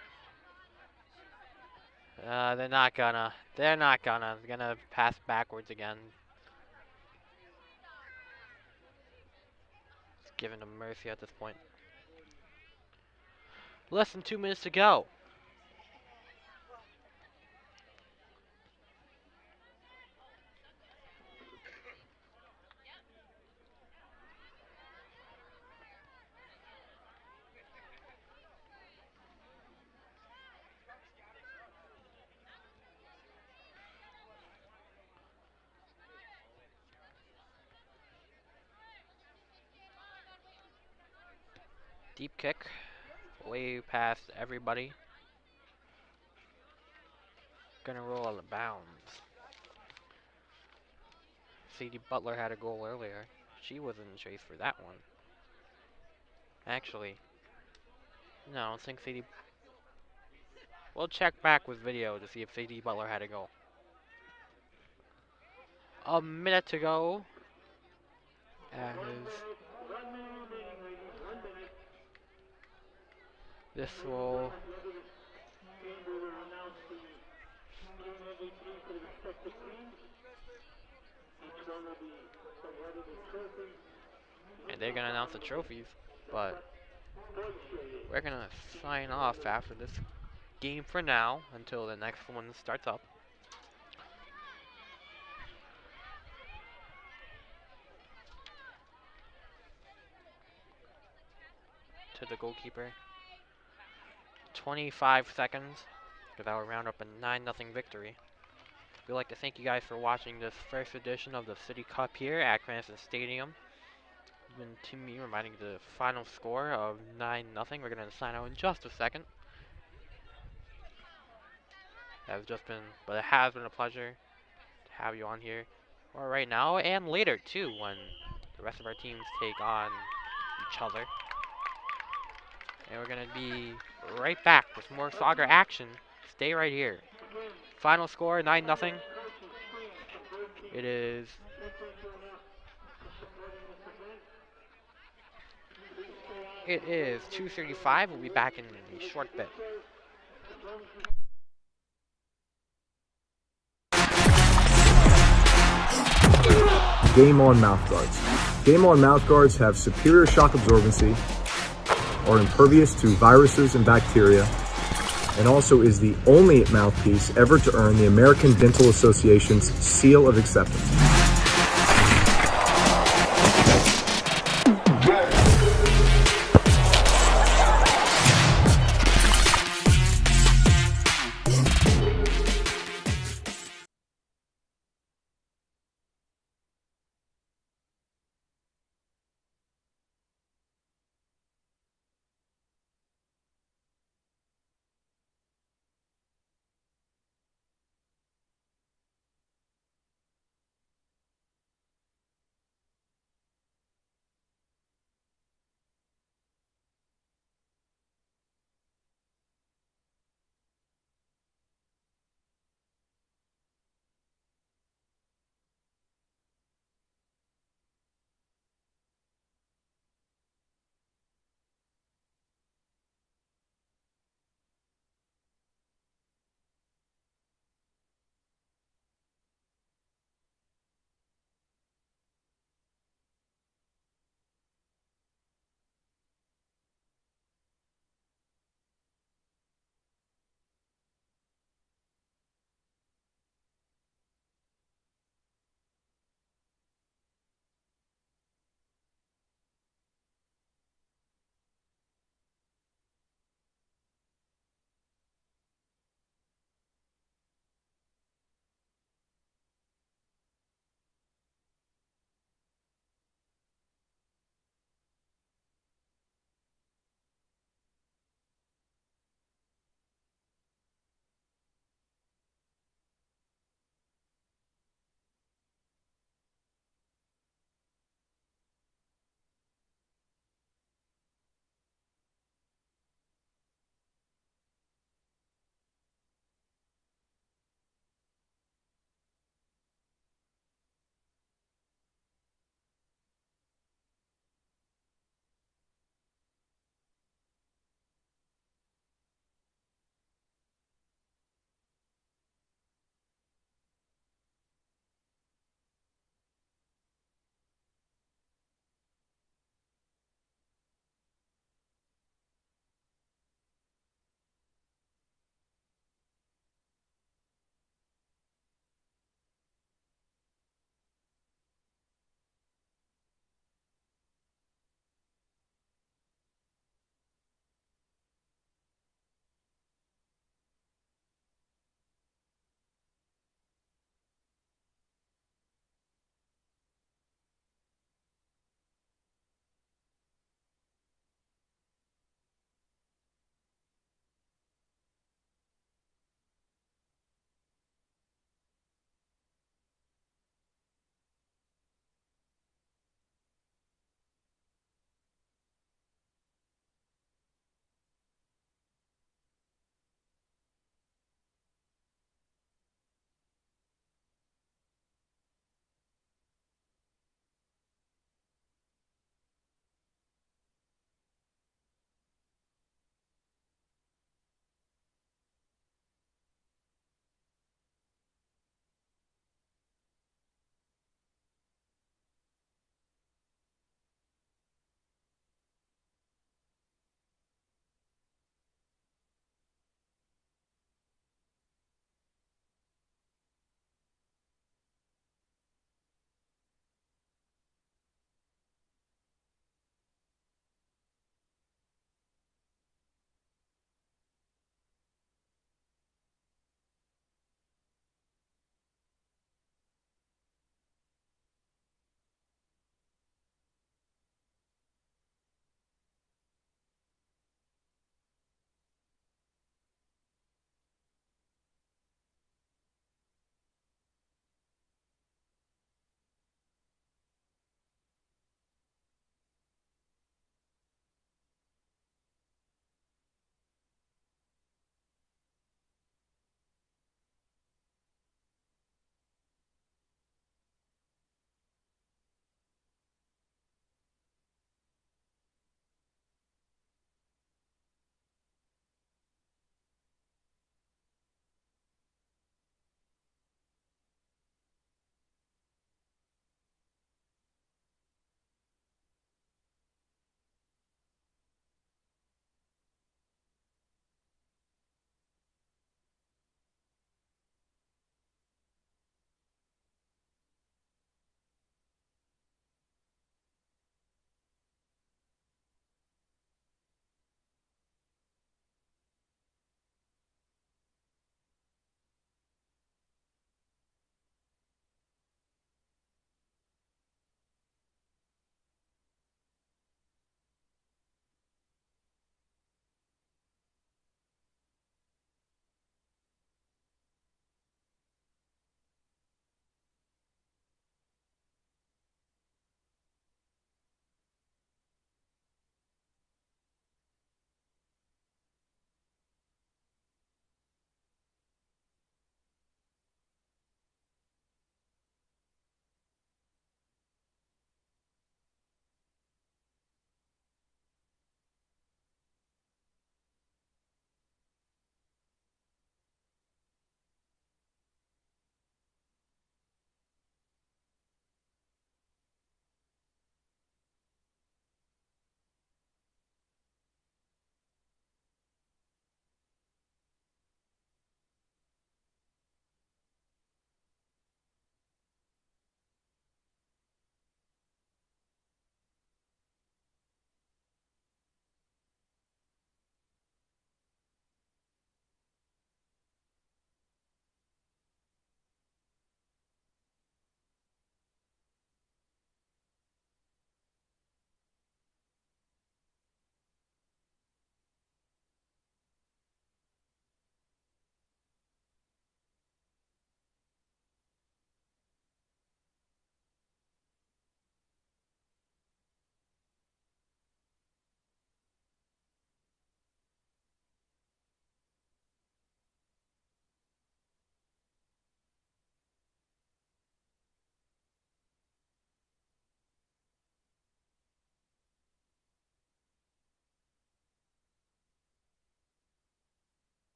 They're not gonna. They're not gonna. They're gonna pass backwards again. Just giving them mercy at this point. Less than 2 minutes to go. Deep kick. Way past everybody. Gonna roll out of bounds. Sadie Butler had a goal earlier. She was in the chase for that one. Actually, no, I don't think Sadie. We'll check back with video to see if Sadie Butler had a goal. A minute to go. As this will. And they're gonna announce the trophies, but we're gonna sign off after this game for now until the next one starts up. To the goalkeeper. 25 seconds, because that will round up a 9-0 victory. We'd like to thank you guys for watching this first edition of the City Cup here at Cranston Stadium. And to me, reminding the final score of 9-0. We're going to sign out in just a second. But it has been a pleasure to have you on here. Or right now and later too, when the rest of our teams take on each other. And we're going to be right back with more soccer action. Stay right here. Final score, 9-0. It is... It is 2:35. We'll be back in a short bit. Game On mouthguards. Game On mouthguards have superior shock absorbency, are impervious to viruses and bacteria, and also is the only mouthpiece ever to earn the American Dental Association's seal of acceptance.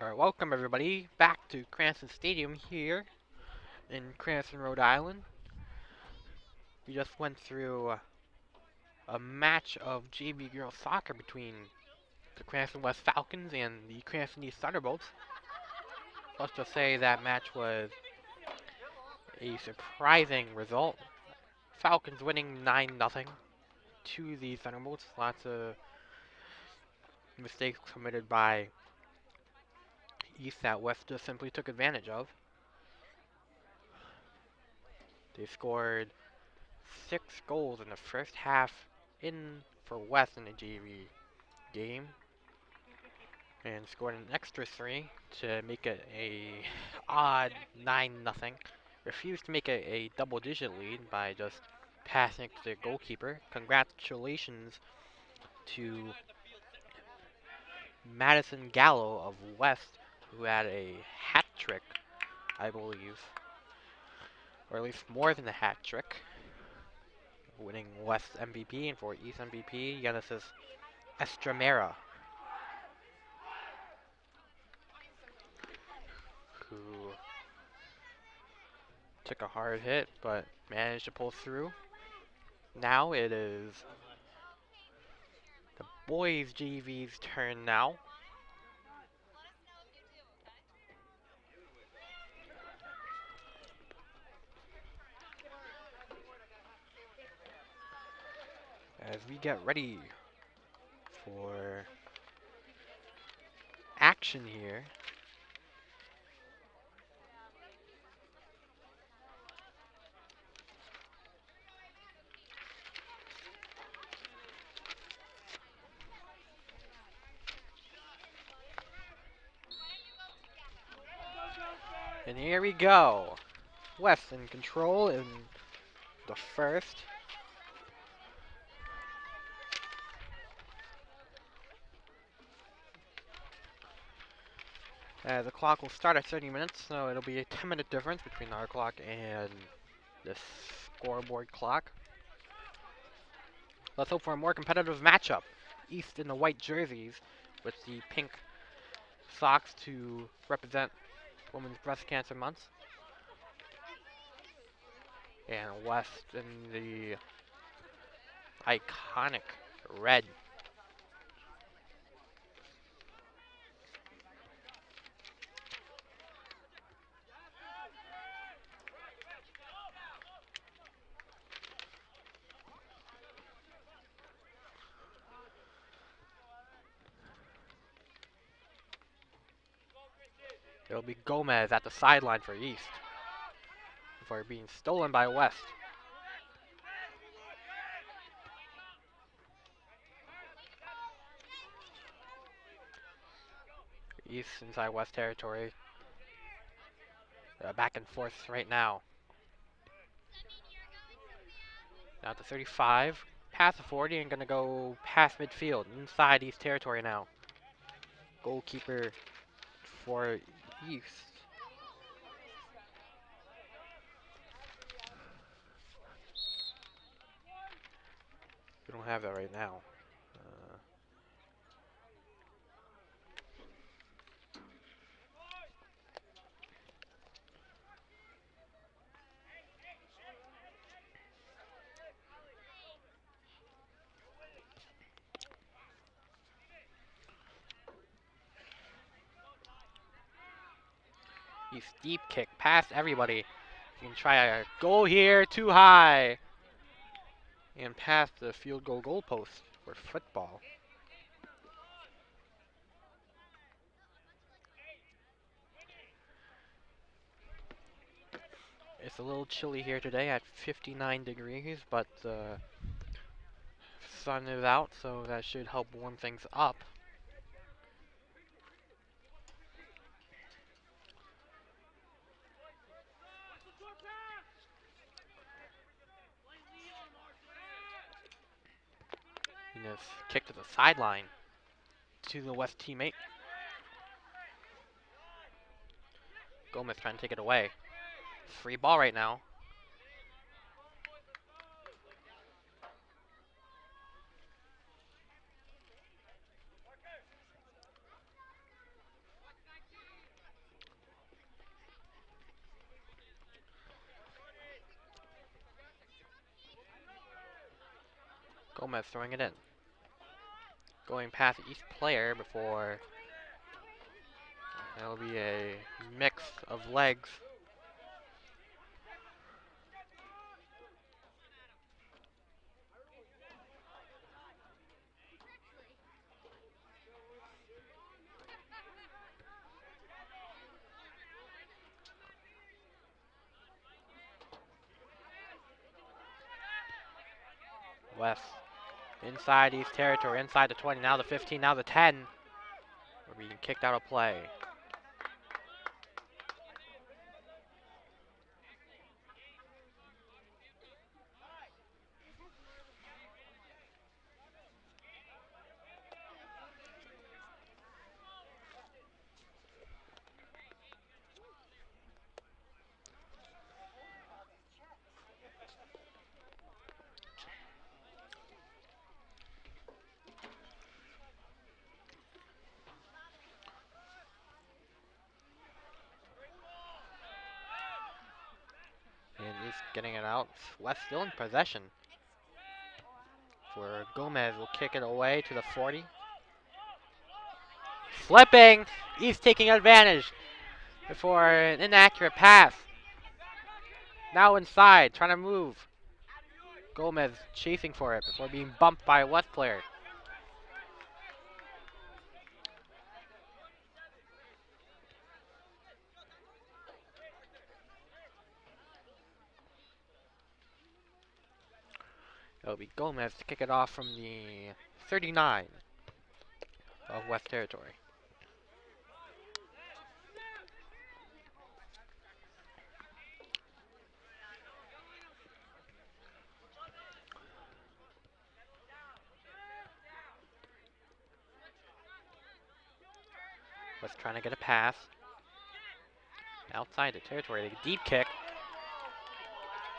Alright, welcome everybody back to Cranston Stadium here in Cranston, Rhode Island. We just went through a match of JV girls soccer between the Cranston West Falcons and the Cranston East Thunderbolts. Let's just say that match was a surprising result. Falcons winning 9-0 to the Thunderbolts. Lots of mistakes committed by East that West just simply took advantage of. They scored 6 goals in the first half for West in the JV game, and scored an extra 3 to make it a odd 9-0. Refused to make it a double-digit lead by just passing it to the goalkeeper. Congratulations to Madison Gallo of West, who had a hat trick, I believe, or at least more than a hat trick, winning West MVP, and for East MVP, Genesis Estramera, who took a hard hit but managed to pull through. Now it is the boys JV's turn now. As we get ready for action here. And here we go. West in control in the first. The clock will start at 30 minutes, so it'll be a 10-minute difference between our clock and the scoreboard clock. Let's hope for a more competitive matchup. East in the white jerseys with the pink socks to represent Women's Breast Cancer Month. And West in the iconic red. It'll be Gomez at the sideline for East before being stolen by West. East inside West territory. Back and forth right now. Now to 35, past the 40, and gonna go past midfield, inside East territory now. Goalkeeper for East. We don't have that right now. East deep kick past everybody. You can try a goal here, too high. And past the field goal goalpost for football. It's a little chilly here today at 59 degrees, but the sun is out, so that should help warm things up. And this kick to the sideline to the West teammate. Gomez trying to take it away. Free ball right now. Gomez throwing it in. Going past each player before. That'll be a mix of legs. West inside East territory, inside the 20, now the 15, now the 10. We're being kicked out of play. And he's getting it out. West still in possession. For Gomez will kick it away to the 40. Flipping! He's taking advantage before an inaccurate pass. Now inside, trying to move. Gomez chasing for it before being bumped by a West player. It'll be Gomez to kick it off from the 39 of West Territory. West trying to get a pass. Outside the territory, the deep kick.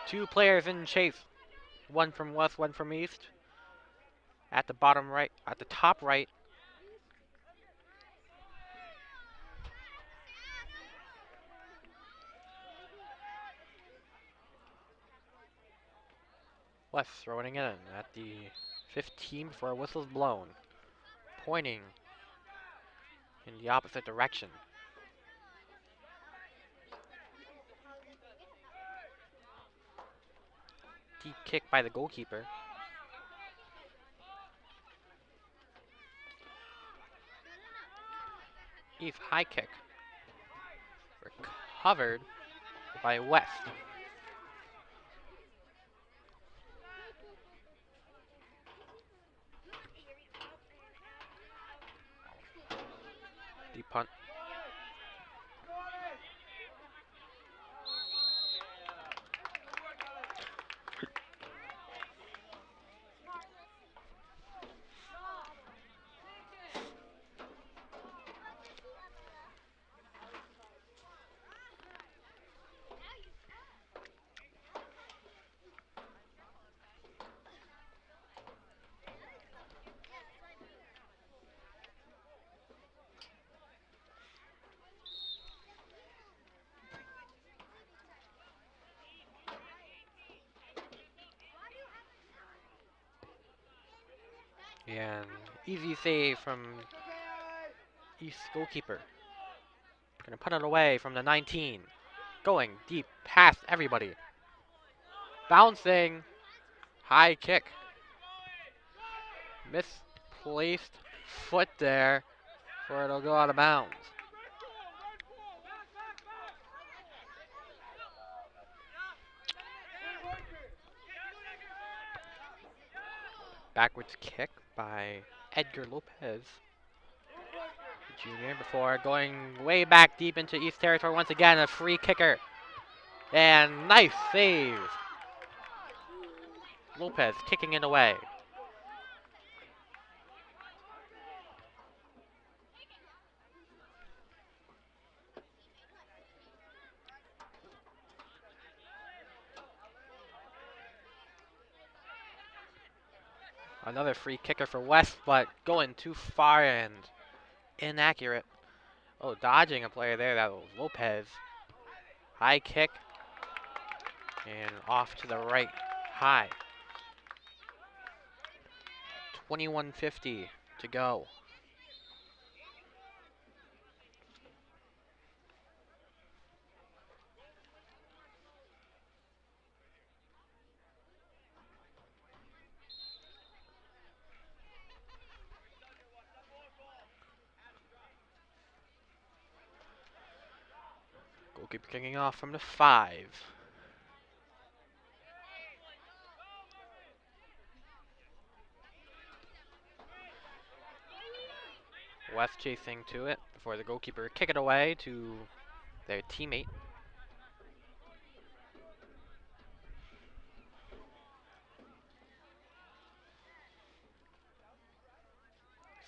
Two players in chase. One from West, one from East. At the bottom right, at the top right. West throwing it in at the 15 before a whistle's blown. Pointing in the opposite direction. Deep kick by the goalkeeper. East high kick. Recovered by West. Deep punt. And easy save from East goalkeeper. Gonna put it away from the 19. Going deep past everybody. Bouncing. High kick. Misplaced foot there. Or it'll go out of bounds. Backwards kick by Edgar Lopez Jr. before going way back deep into East territory once again. A free kicker. And nice save. Lopez kicking it away. Another free kicker for West, but going too far and inaccurate. Oh, dodging a player there. That was Lopez. High kick. And off to the right. High. 21:50 to go. Goalkeeper kicking off from the 5. West chasing to it before the goalkeeper kick it away to their teammate.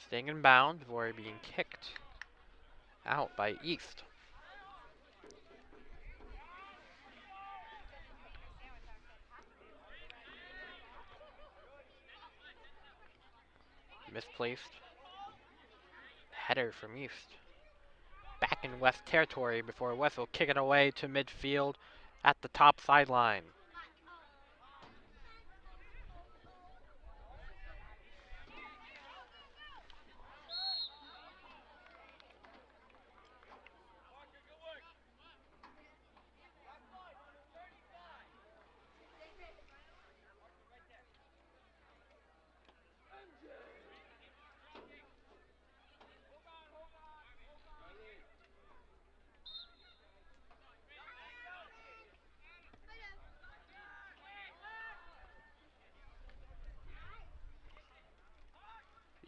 Staying in bounds before being kicked out by East. Misplaced. Header from East. Back in West territory before West will kick it away to midfield at the top sideline.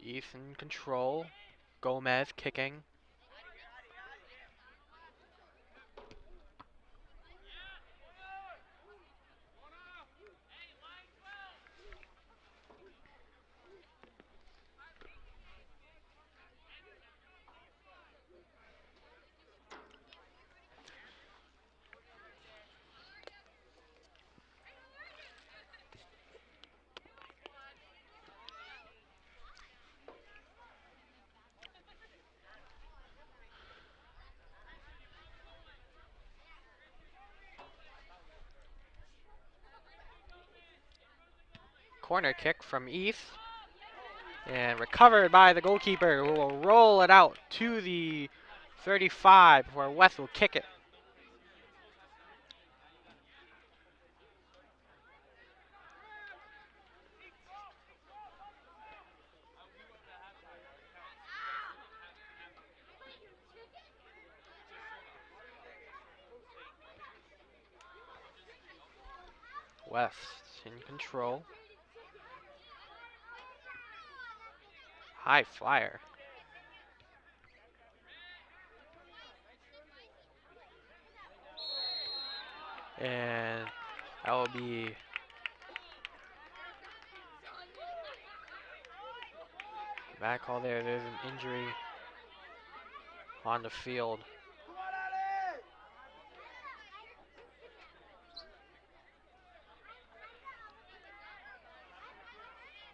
East in control. Gomez kicking. Corner kick from East. And recovered by the goalkeeper, who will roll it out to the 35 before West will kick it. West in control. High flyer. And that will be back call there. There's an injury on the field.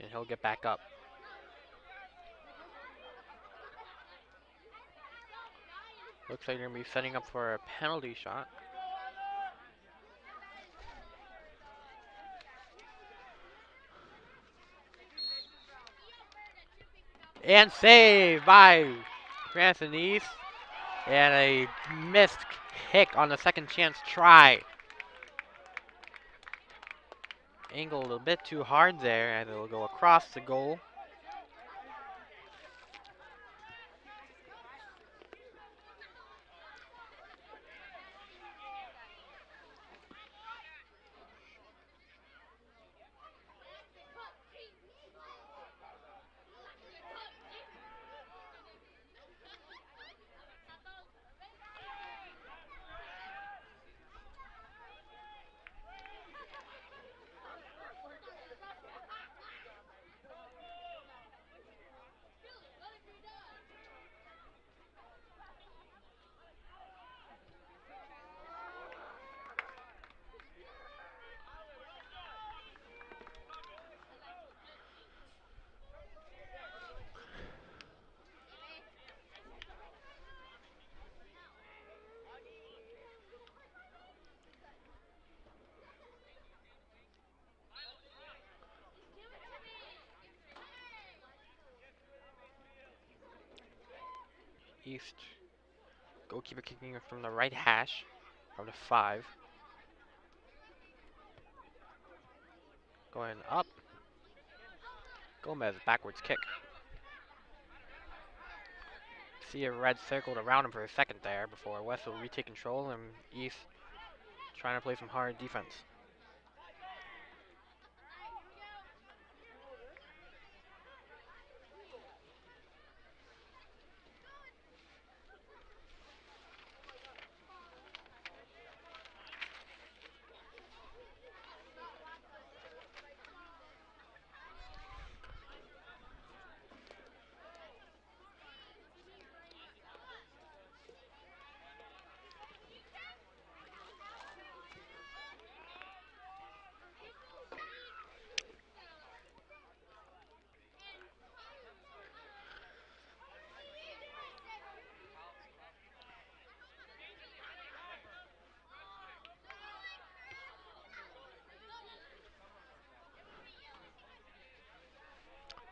And he'll get back up. Looks like they're going to be setting up for a penalty shot. And saved by Cranston East. And a missed kick on the second chance try. Angled a bit too hard there, and it'll go across the goal. East. Goalkeeper kicking it from the right hash, from the 5. Going up. Gomez, backwards kick. See a red circled around him for a second there before West will retake control and East trying to play some hard defense.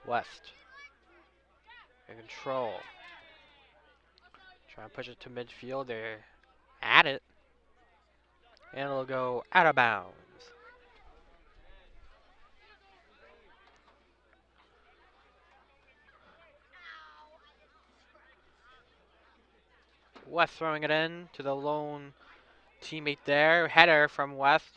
West in control. Trying to push it to midfield. They're at it. And it'll go out of bounds. West throwing it in to the lone teammate there. Header from West.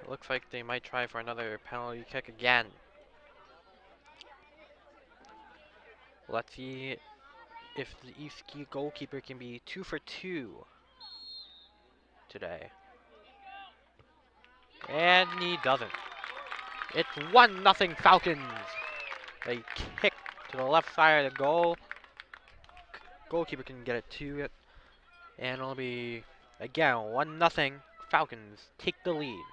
Looks like they might try for another penalty kick again. Let's see if the East goalkeeper can be 2 for 2 today. And he doesn't. It's 1-0 Falcons. They kick to the left side of the goal. Goalkeeper can get it to it. And it'll be, again, 1-0 Falcons take the lead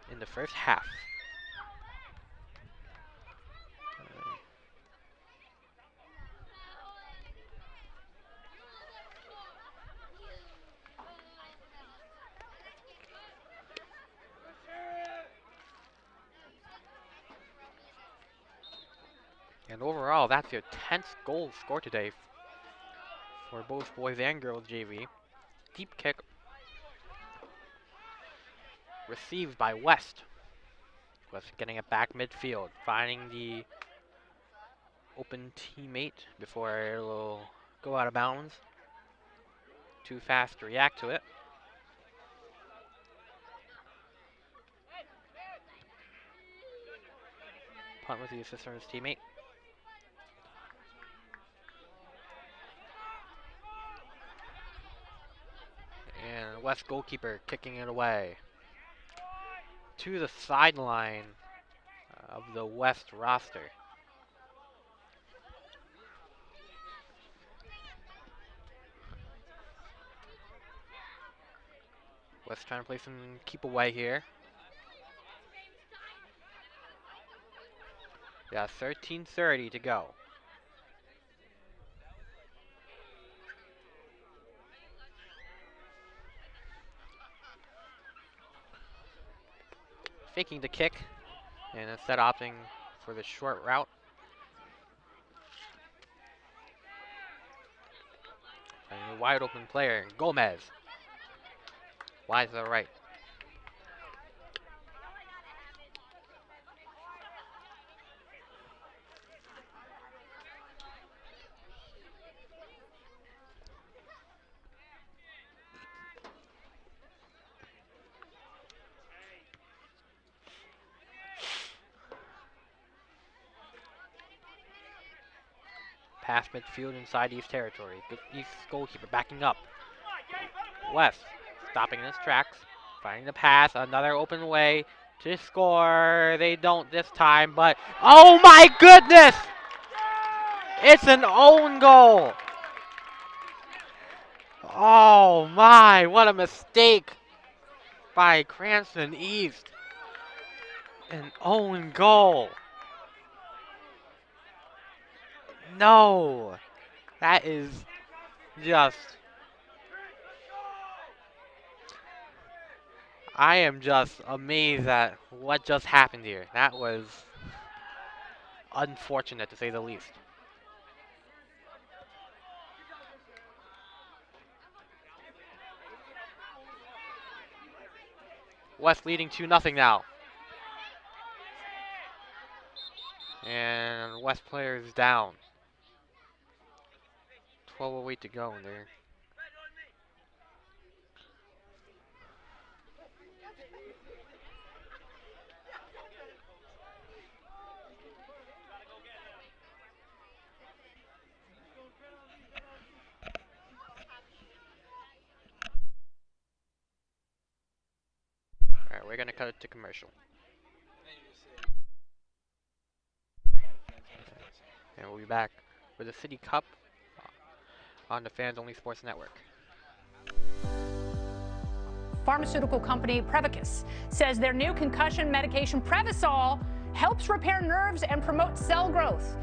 in the first half. And overall, that's your 10th goal scored today for both boys and girls JV. Deep kick received by West. West getting it back midfield, finding the open teammate before it'll go out of bounds. Too fast to react to it. Punt with the assist from his teammate. And West goalkeeper kicking it away to the sideline of the West roster. West trying to play some keep away here. Yeah, 13:30 to go. Faking the kick, and instead opting for the short route. And a wide open player, Gomez. Wide to the right. Pass midfield inside East territory. Good East goalkeeper backing up. West stopping in his tracks, finding the pass, another open way to score. They don't this time, but oh my goodness! It's an own goal. Oh my, what a mistake by Cranston East. An own goal. No. That is just... I am just amazed at what just happened here. That was unfortunate, to say the least. West leading 2-0 now. And West players down. 12:08 to go in there. Alright, we're gonna cut it to commercial. And we'll be back with the City Cup on the Fans Only Sports Network. Pharmaceutical company Prevacus says their new concussion medication Prevacol helps repair nerves and promote cell growth.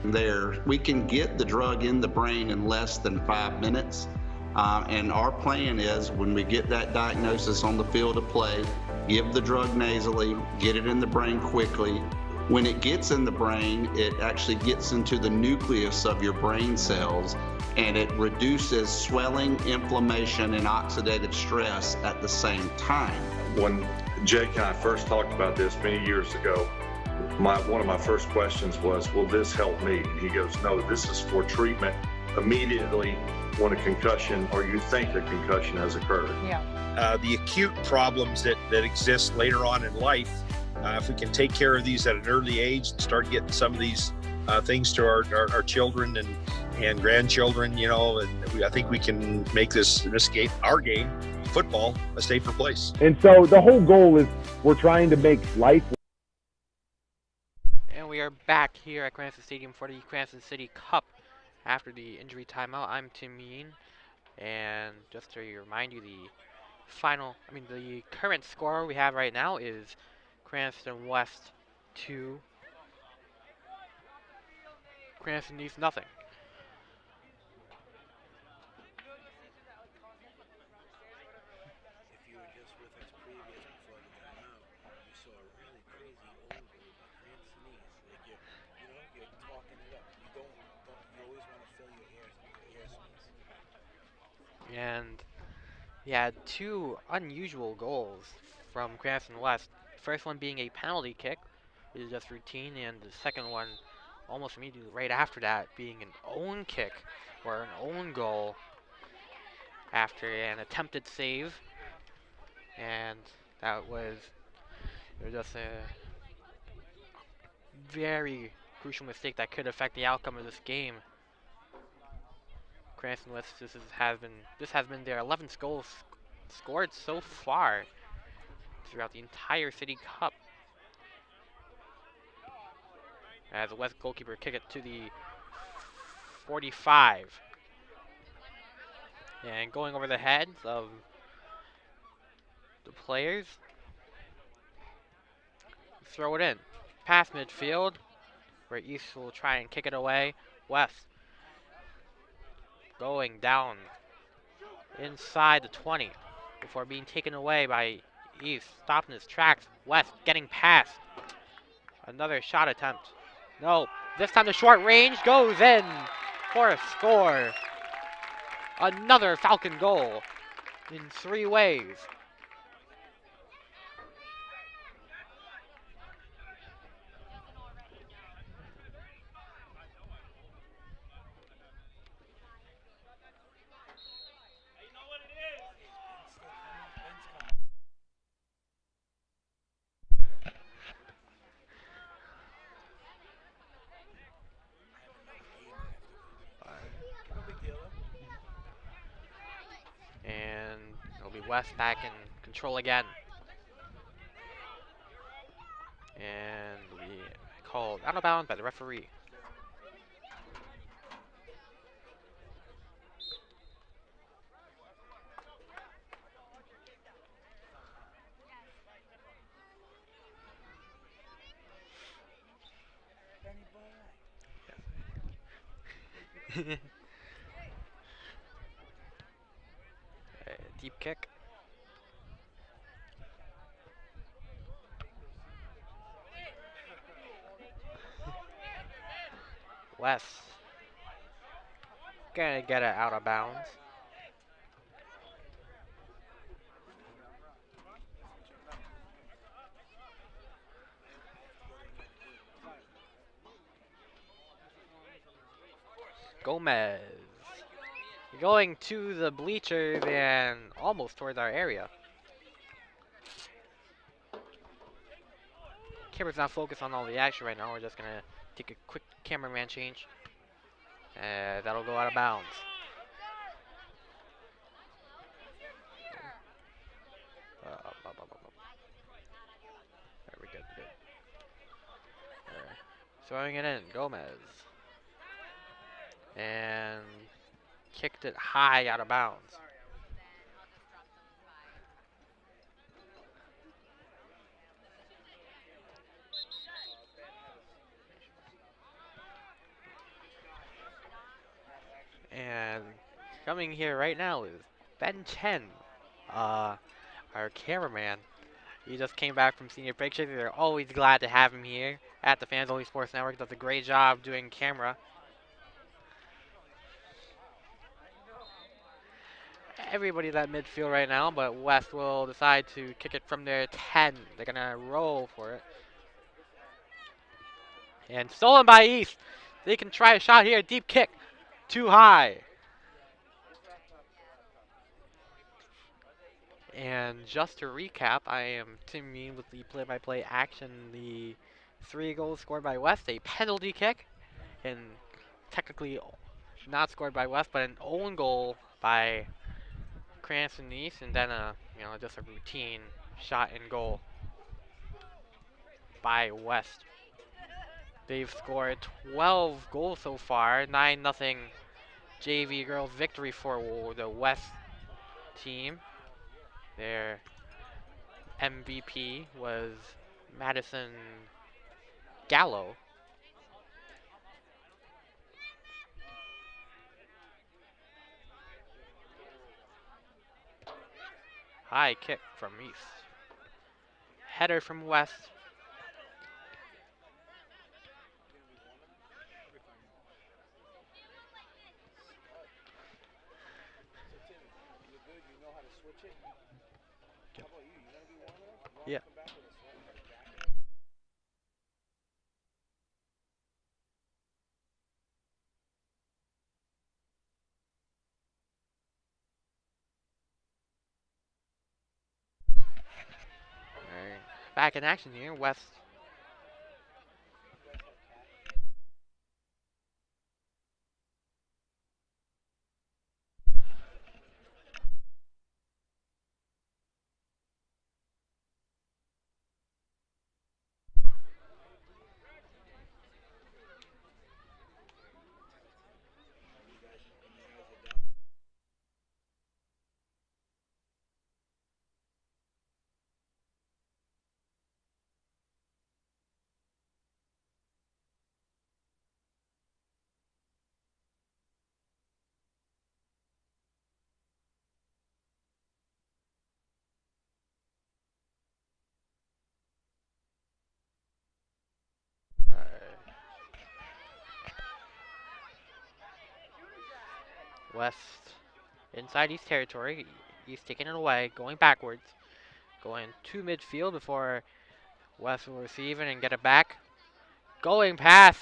We can get the drug in the brain in less than 5 minutes. And our plan is when we get that diagnosis on the field of play, give the drug nasally, get it in the brain quickly. When it gets in the brain, it actually gets into the nucleus of your brain cells, and it reduces swelling, inflammation, and oxidative stress at the same time. When Jake and I first talked about this many years ago, one of my first questions was, will this help me? And he goes, no, this is for treatment immediately when a concussion or you think a concussion has occurred. Yeah. The acute problems that exist later on in life, if we can take care of these at an early age and start getting some of these things to our children and grandchildren, you know, and I think we can make this game, our game, football, a safer place. And so the whole goal is we're trying to make life. And we are back here at Cranston Stadium for the Cranston City Cup after the injury timeout. I'm Tim Yeen, and just to remind you, the current score we have right now is Cranston West 2, Cranston East nothing. If you were just with us previous before the timeout, you saw a really crazy old by Cranston East. Like you're talking it up. You always want to fill your airspace. And he had two unusual goals from Cranston West. The first one being a penalty kick, which is just routine, and the second one almost immediately right after that being an own kick or an own goal after an attempted save. And that was just a very crucial mistake that could affect the outcome of this game. Cranston West, this has been their 11th goal scored so far throughout the entire City Cup. As the West goalkeeper kick it to the 45. And going over the heads of the players. Throw it in. Past midfield, where East will try and kick it away. West going down inside the 20 before being taken away by East. Stopped in his tracks. West getting past. Another shot attempt. No, this time the short range goes in for a score. Another Falcon goal in 3 ways. And it'll be West back in control again. And we called out of bounds by the referee. kick. West gonna get it out of bounds. Gomez going to the bleachers and almost towards our area. Camera's not focused on all the action right now. We're just gonna take a quick cameraman change. That'll go out of bounds. Very good, good. Throwing it in, Gomez. And kicked it high out of bounds. And coming here right now is Ben Chen, our cameraman. He just came back from senior pictures. They're always glad to have him here at the Fans Only Sports Network. Does a great job doing camera. Everybody's at midfield right now, but West will decide to kick it from their 10. They're going to roll for it. And stolen by East. They can try a shot here. Deep kick. Too high. And just to recap, I am Tim Mean with the play-by-play action. The 3 goals scored by West, a penalty kick, and technically not scored by West, but an own goal by Cranston East, and then just a routine shot and goal by West. They've scored 12 goals so far, 9-0 JV girls victory for the West team. Their MVP was Madison Gallo. High kick from East. Header from West. Yeah. Alright. Back in action here, West. West inside East territory. East taking it away, going backwards. Going to midfield before West will receive it and get it back. Going past.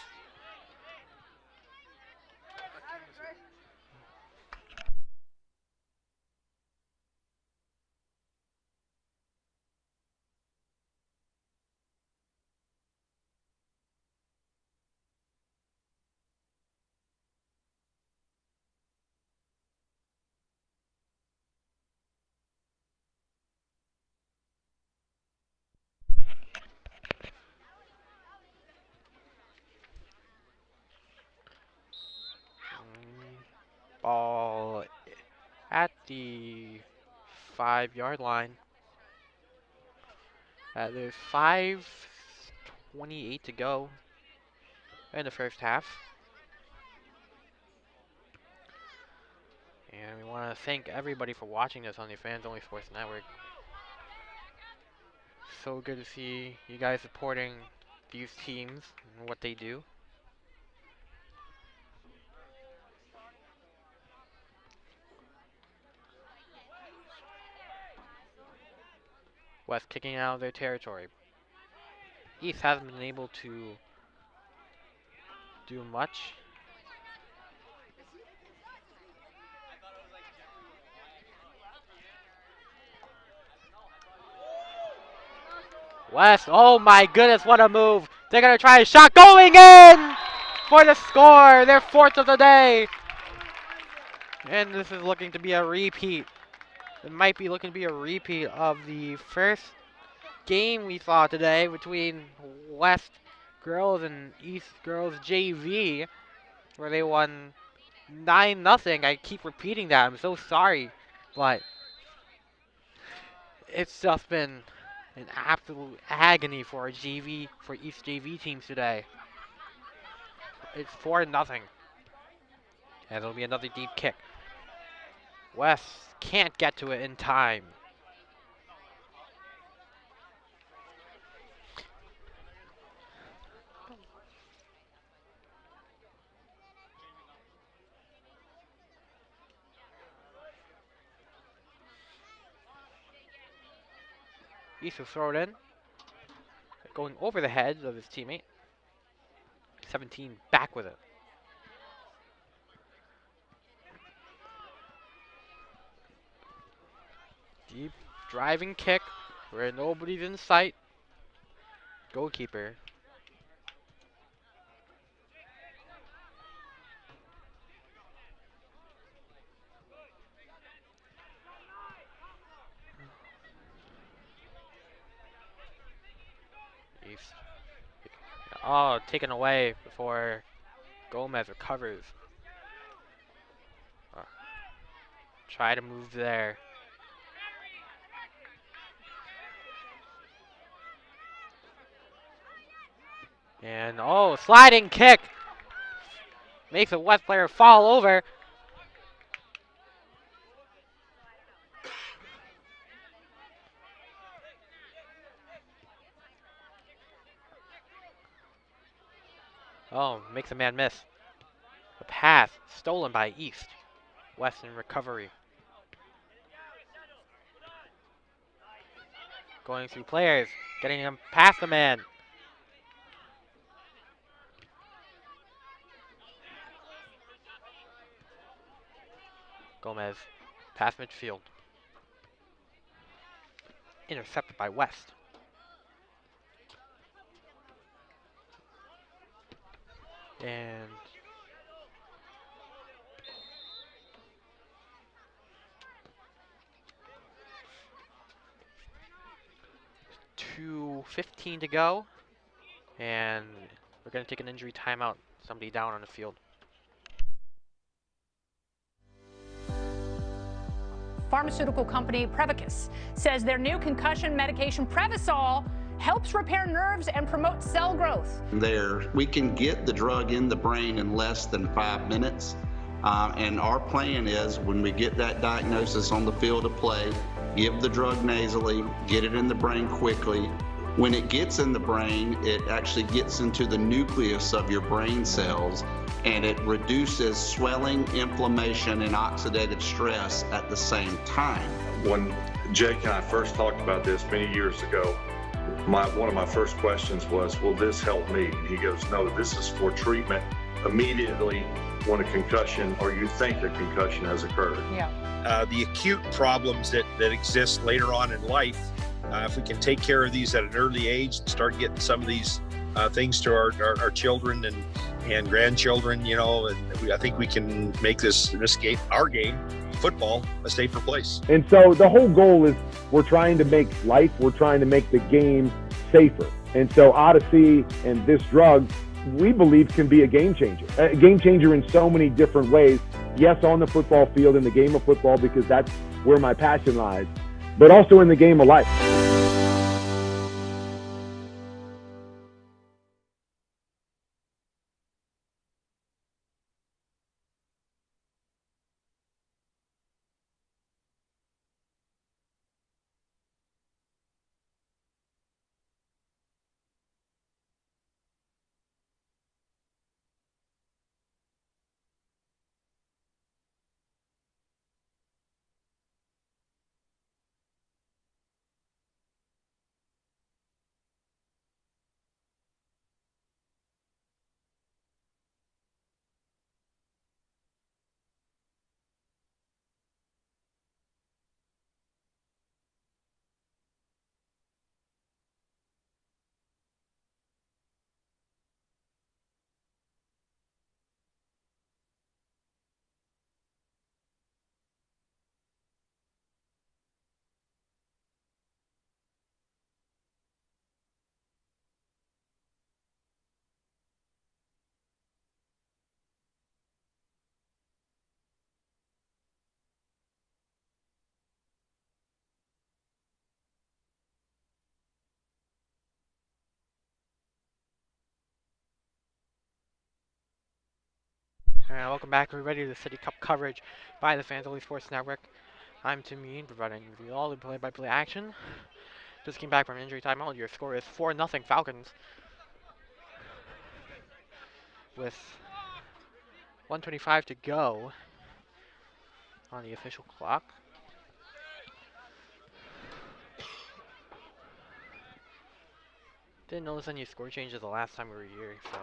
Ball at the 5-yard line. There's 5:28 to go in the first half. And we want to thank everybody for watching this on the Fans Only Sports Network. So good to see you guys supporting these teams and what they do. West kicking out of their territory. East hasn't been able to do much. West, oh my goodness, what a move. They're going to try a shot going in for the score, their fourth of the day. And this is looking to be a repeat. It might be looking to be a repeat of the first game we saw today between West girls and East girls JV, where they won 9-0. I keep repeating that. I'm so sorry, but it's just been an absolute agony for East JV teams today. It's 4-0. And it'll be another deep kick. West can't get to it in time. East will throw it in. Going over the heads of his teammate. 17 back with it. Deep driving kick where nobody's in sight. Goalkeeper. East. Oh, taken away before Gomez recovers. Try to move there. And oh, sliding kick. Makes a West player fall over. Oh, makes a man miss. The pass stolen by East. West in recovery. Going through players, getting him past the man. Gomez, past midfield. Intercepted by West. And 2:15 to go. And we're going to take an injury timeout. Somebody down on the field. Pharmaceutical company Prevacus says their new concussion medication Prevacol helps repair nerves and promote cell growth. We can get the drug in the brain in less than 5 minutes. And our plan is when we get that diagnosis on the field of play, give the drug nasally, get it in the brain quickly. When it gets in the brain, it actually gets into the nucleus of your brain cells, and it reduces swelling, inflammation, and oxidative stress at the same time. When Jake and I first talked about this many years ago, one of my first questions was, will this help me? And he goes, no, this is for treatment immediately when a concussion or you think a concussion has occurred. Yeah. The acute problems that exist later on in life, if we can take care of these at an early age and start getting some of these things to our children and grandchildren, you know, and I think we can make this game, our game, football, a safer place. And so the whole goal is we're trying to make the game safer. And so Odyssey and this drug, we believe, can be a game changer in so many different ways. Yes, on the football field, in the game of football, because that's where my passion lies, but also in the game of life. Alright, welcome back everybody to the City Cup coverage by the Fans Only Sports Network. I'm Tim Mean, providing you with all the play-by-play action. Just came back from injury timeout. Your score is 4-0 Falcons. With 1:25 to go on the official clock. Didn't notice any score changes the last time we were here, so.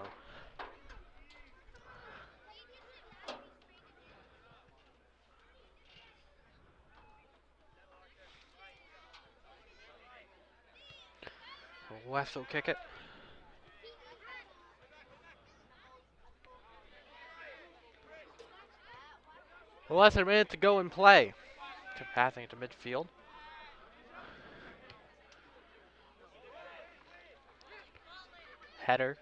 West will kick it. Less than a minute to go in play. Passing it to midfield. Header.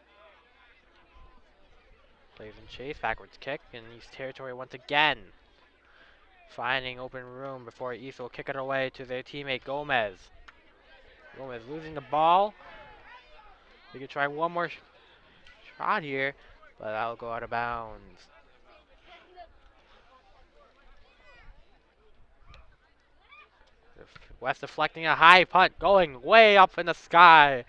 Plays in chase, backwards kick, in East territory once again. Finding open room before East will kick it away to their teammate Gomez. Gomez losing the ball. They could try one more shot here, but that'll go out of bounds. West deflecting a high punt, going way up in the sky.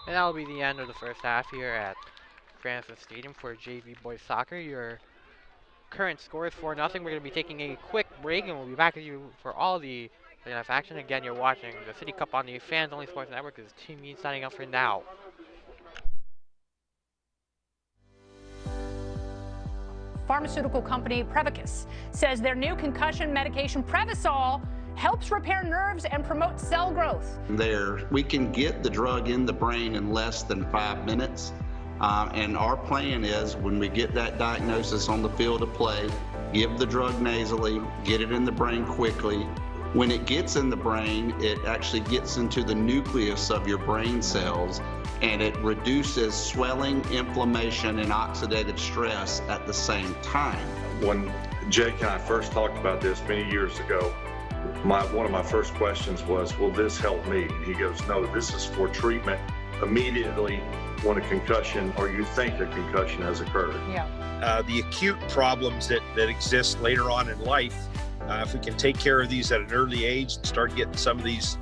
And that'll be the end of the first half here at Cranston Stadium for JV Boys Soccer. Your current score is 4-0. We're going to be taking a quick break, and we'll be back with you for all the second-half action. Again, you're watching the City Cup on the Fans Only Sports Network. This is Team Mean signing out for now. Pharmaceutical company Prevacus says their new concussion medication Prevacol helps repair nerves and promote cell growth. We can get the drug in the brain in less than 5 minutes. And our plan is when we get that diagnosis on the field of play, give the drug nasally, get it in the brain quickly. When it gets in the brain, it actually gets into the nucleus of your brain cells, and it reduces swelling, inflammation, and oxidative stress at the same time. When Jake and I first talked about this many years ago, one of my first questions was, will this help me? And he goes, no, this is for treatment immediately when a concussion or you think a concussion has occurred. Yeah. The acute problems that exist later on in life, if we can take care of these at an early age and start getting some of these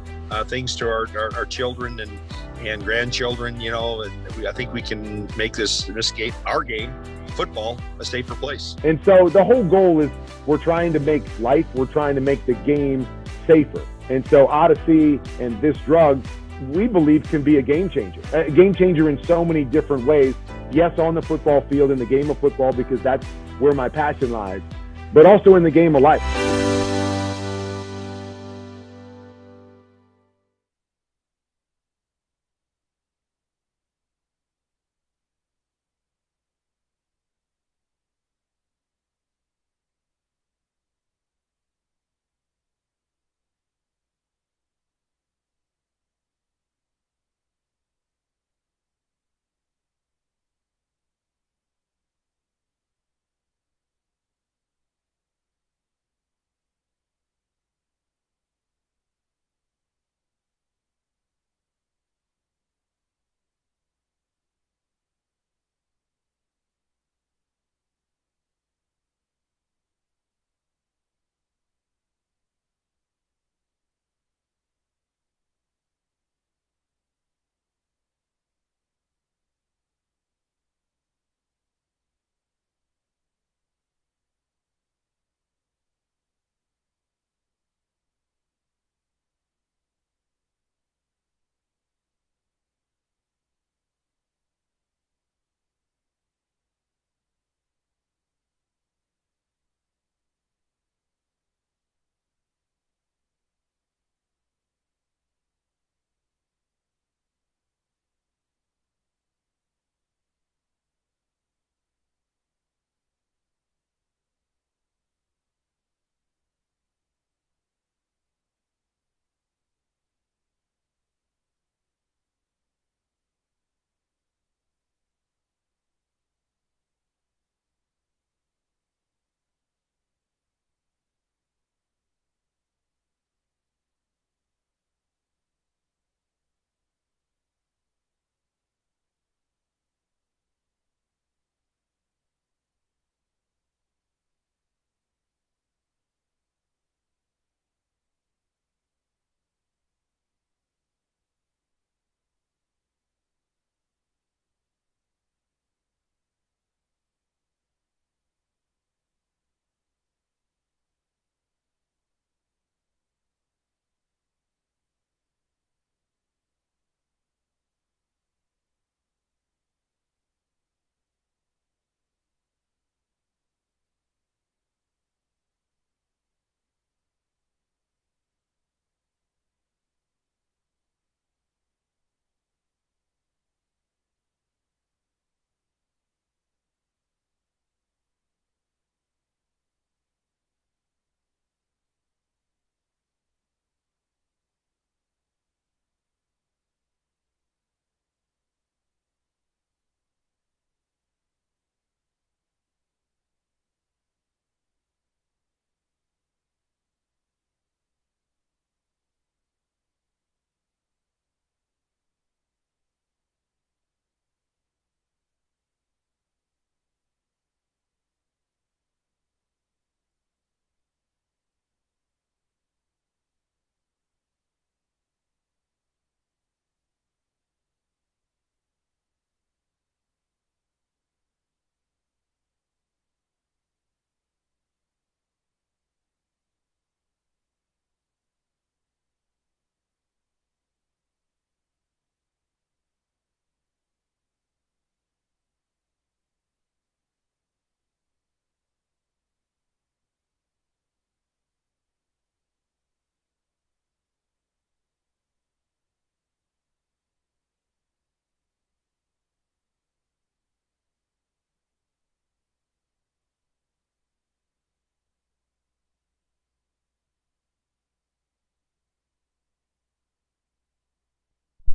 things to our children and grandchildren, you know, and I think we can make this game, our game, football, a safer place. And so the whole goal is we're trying to make the game safer. And so Odyssey and this drug, we believe, can be a game changer in so many different ways. Yes, on the football field, in the game of football, because that's where my passion lies, but also in the game of life.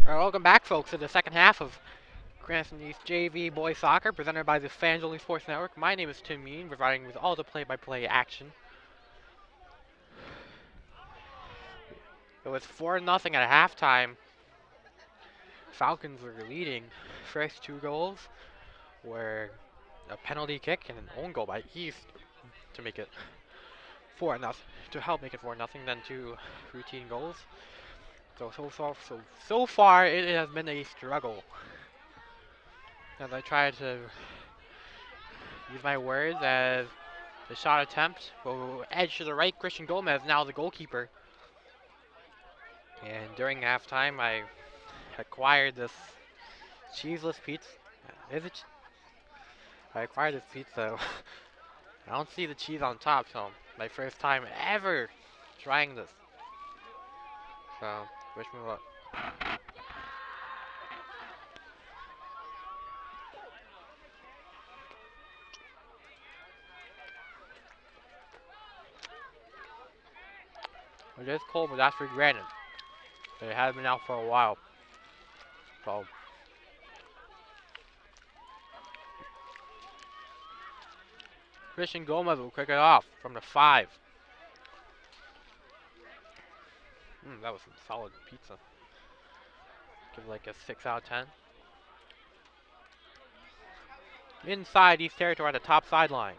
Welcome back, folks, to the second half of Cranston East JV Boys Soccer, presented by the Fangeling Sports Network. My name is Tim Mean, providing with all the play-by-play action. It was 4-0 at halftime. Falcons were leading. First 2 goals were a penalty kick and an own goal by East to make it 4-0, to help make it 4-0. Then 2 routine goals. So far, it has been a struggle. As I try to use my words, as the shot attempt will edge to the right. Christian Gomez, now the goalkeeper. And during halftime, I acquired this cheeseless pizza. Is it? I acquired this pizza. I don't see the cheese on top, so my first time ever trying this. So, wish me luck. It is cold, but that's for granted. It has been out for a while. So, Christian Gomez will kick it off from the 5. That was some solid pizza. Give it like a 6 out of 10. Inside East territory at the top sideline.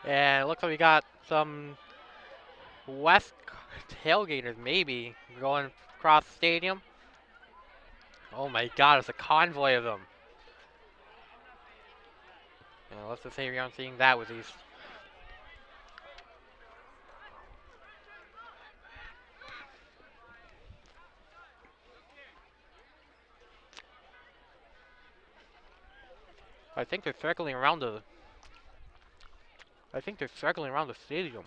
And it looks like we got some West tailgaters maybe going across the stadium. Oh my god, it's a convoy of them. Yeah, let's just say we aren't seeing that with these. I think they're circling around the stadium.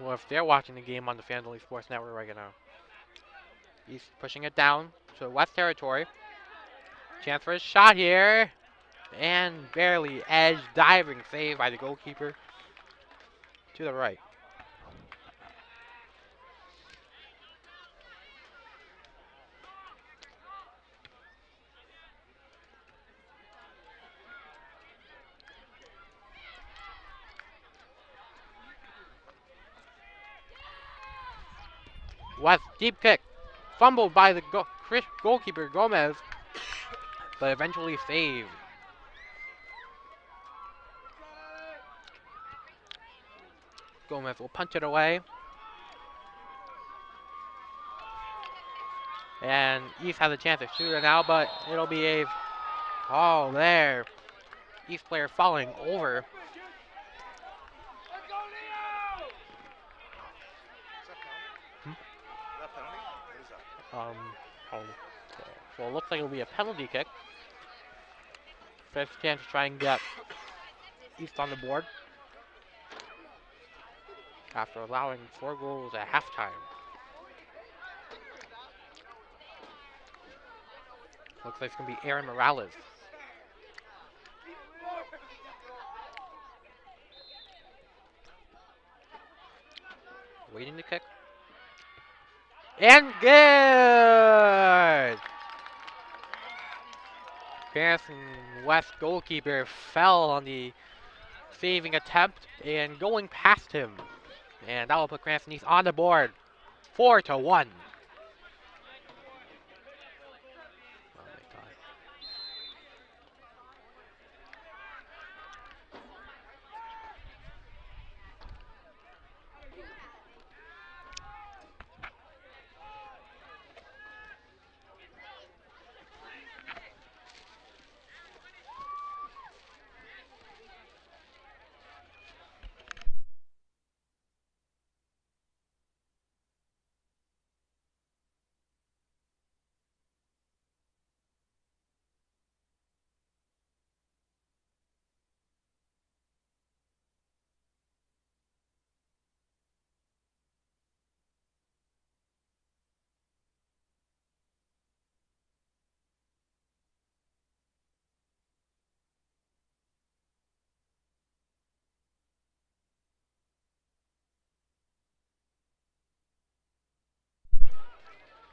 Well, if they're watching the game on the Fangeling Sports Network right now. He's pushing it down to West territory. Chance for a shot here. And barely edge diving save by the goalkeeper to the right. West deep kick. Fumbled by the goalkeeper Gomez, but eventually saved. Gomez will punch it away. And East has a chance to shoot it now, but it'll be a call there. East player falling over. So it looks like it'll be a penalty kick. First chance to try and get East on the board after allowing 4 goals at halftime. Looks like it's going to be Aaron Morales. Waiting to kick. And good! Cranston West goalkeeper fell on the saving attempt and going past him. And that will put Cranston East on the board. 4-1.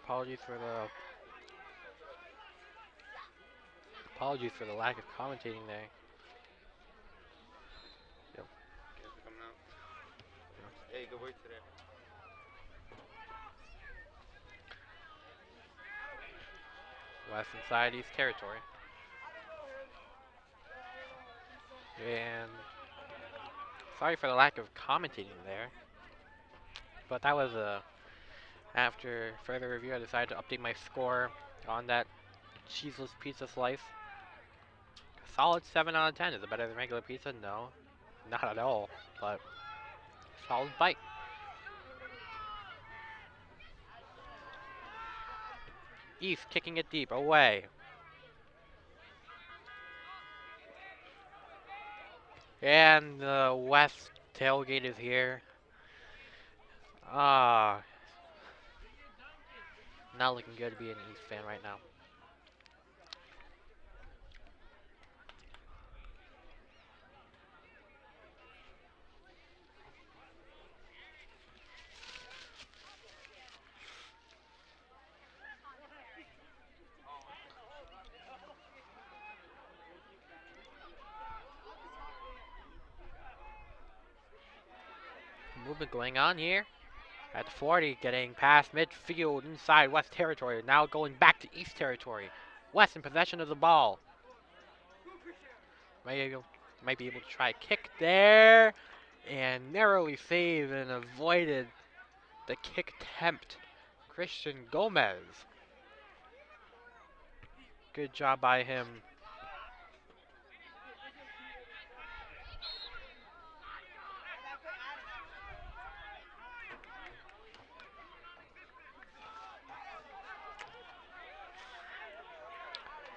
Apologies for the lack of commentating there. Yep. Hey, good work today. West inside East territory. And sorry for the lack of commentating there. But that was after further review, I decided to update my score on that cheeseless pizza slice. A solid 7 out of 10. Is it better than regular pizza? No, not at all. But solid bite. East kicking it deep away. And the West tailgate is here. Not looking good to be an East fan right now. Movement going on here. At the 40, getting past midfield inside West territory. Now going back to East territory. West in possession of the ball. Might be able to try a kick there. And narrowly saved and avoided the kick attempt. Christian Gomez. Good job by him.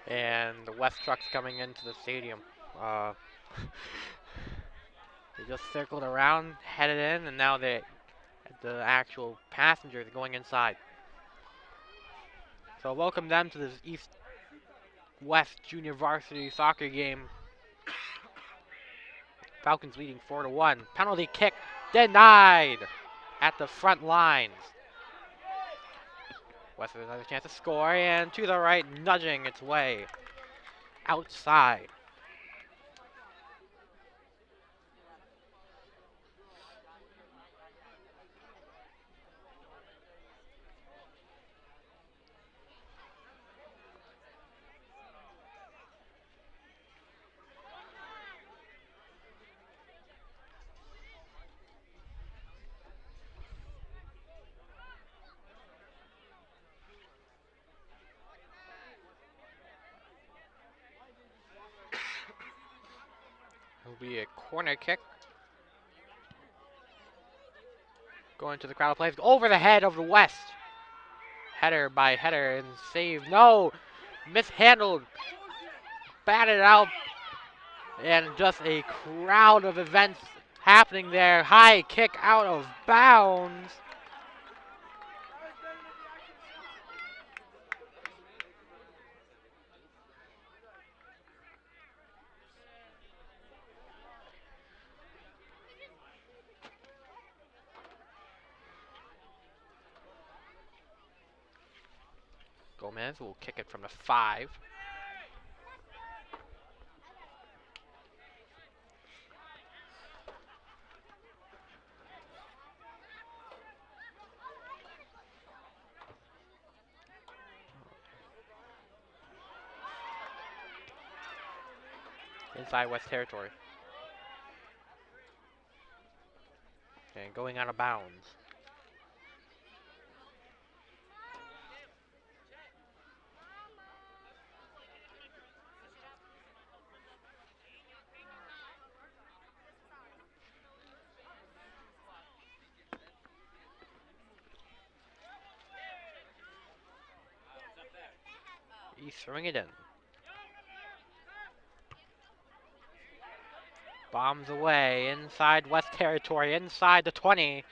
And the West trucks coming into the stadium. They just circled around, headed in, and now the actual passengers going inside. So welcome them to this East-West Junior Varsity Soccer game. Falcons leading 4-1. Penalty kick denied at the front lines. West with another chance to score, and to the right, nudging its way outside. It'll be a corner kick. Going to the crowd of players. Over the head of the West. Header by header and save. No! Mishandled. Batted out. And just a crowd of events happening there. High kick out of bounds. Gomez will kick it from the 5. Inside West territory. And going out of bounds. He's throwing it in. Bombs away inside West territory, inside the 20.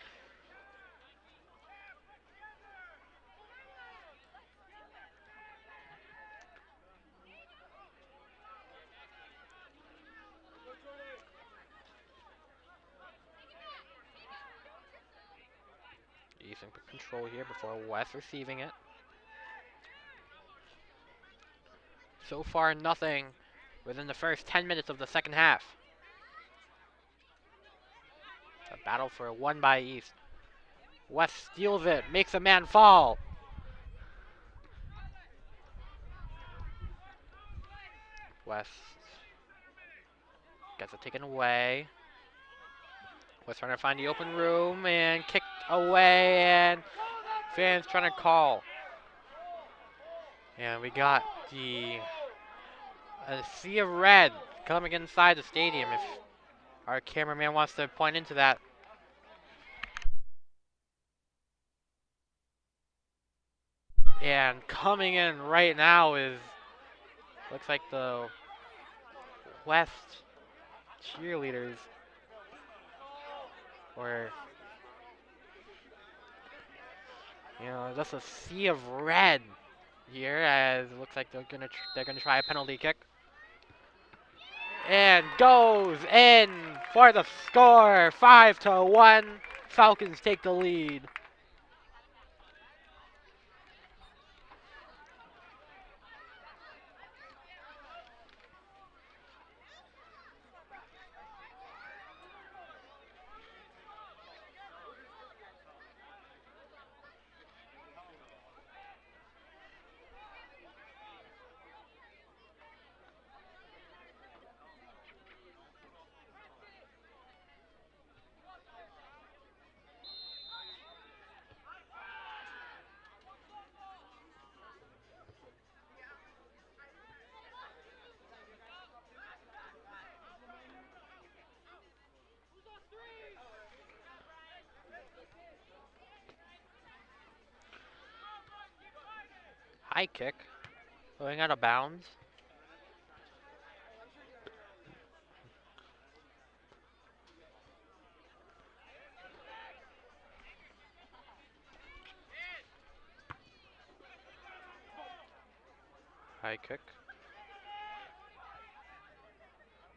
East in control here before West receiving it. So far, nothing within the first 10 minutes of the second half. A battle for a 1 by East. West steals it, makes a man fall. West gets it taken away. West trying to find the open room and kicked away, and fans trying to call. And we got a sea of red coming inside the stadium. If our cameraman wants to point into that. And coming in right now looks like the West cheerleaders, or just a sea of red here, as it looks like they're gonna try a penalty kick, and goes in for the score. 5-1. Falcons take the lead. High kick, going out of bounds. High kick.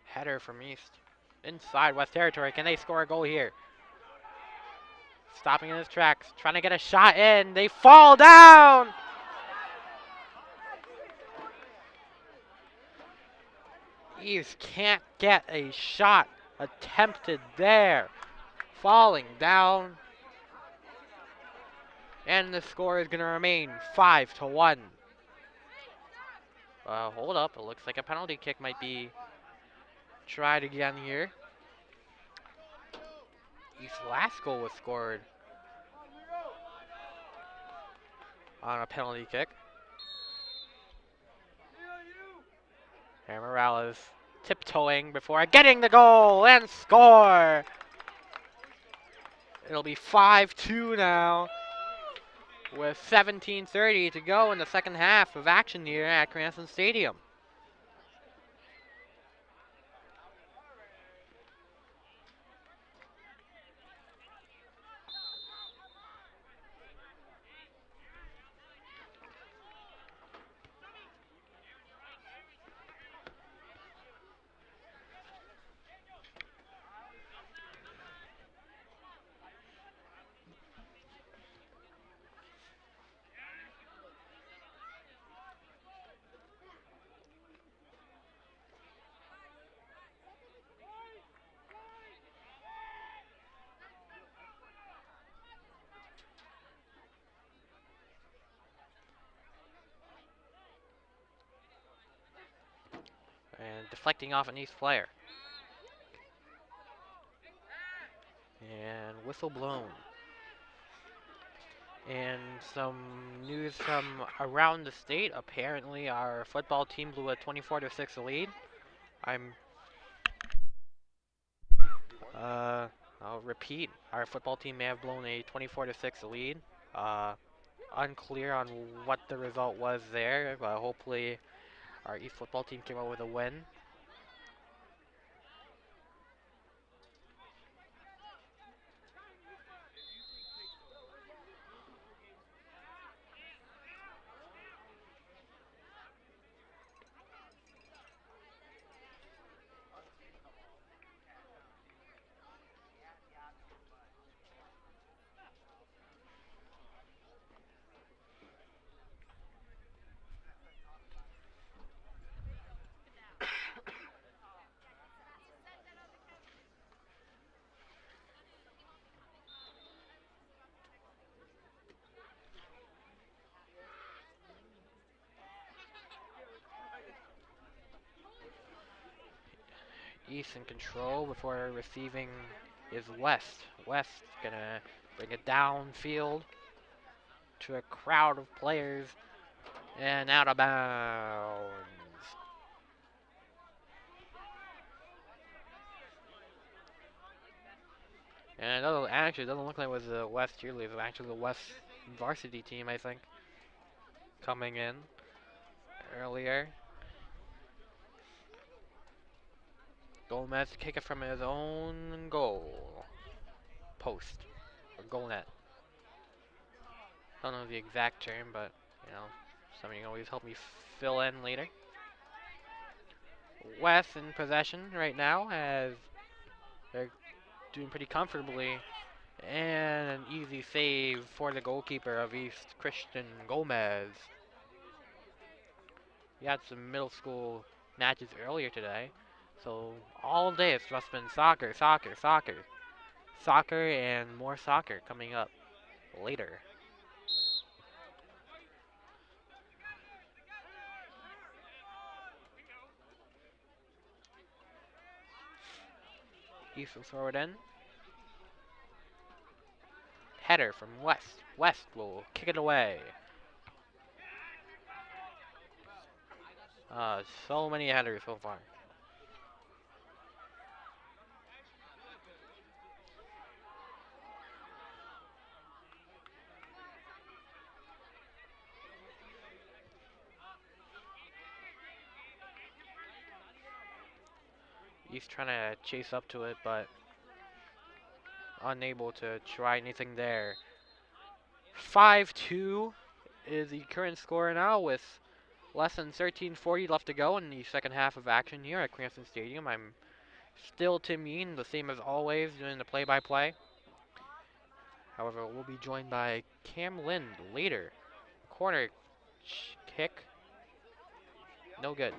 Header from East. Inside West territory. Can they score a goal here? Stopping in his tracks. Trying to get a shot in. They fall down! East can't get a shot attempted there. Falling down. And the score is going to remain 5-1. Hold up. It looks like a penalty kick might be tried again here. East's last goal was scored on a penalty kick. And Morales tiptoeing before getting the goal and score. It'll be 5-2 now, with 17:30 to go in the second half of action here at Cranston Stadium. And deflecting off an East player. And whistle blown. And some news from around the state. Apparently our football team blew a 24-6 lead. I'll repeat. Our football team may have blown a 24-6 lead. Unclear on what the result was there, but hopefully our East football team came out with a win. East in control before receiving is West. West gonna bring it downfield to a crowd of players and out of bounds. And it doesn't look like it was the West cheerleaders. It was actually the West varsity team, I think, coming in earlier. Gomez to kick it from his own goal post or goal net. Don't know the exact term, but you know, something you can always help me fill in later. West in possession right now as they're doing pretty comfortably, and an easy save for the goalkeeper of East, Christian Gomez. We had some middle school matches earlier today, so all day it's just been soccer, soccer, soccer. Soccer and more soccer coming up later. East will throw it in. Header from West. West will kick it away. So many headers so far. He's trying to chase up to it, but unable to try anything there. 5-2 is the current score now with less than 13:40 left to go in the second half of action here at Cranston Stadium. I'm still Tim Yeen, the same as always, doing the play-by-play. However, we'll be joined by Cam Lind later. Corner kick. No good.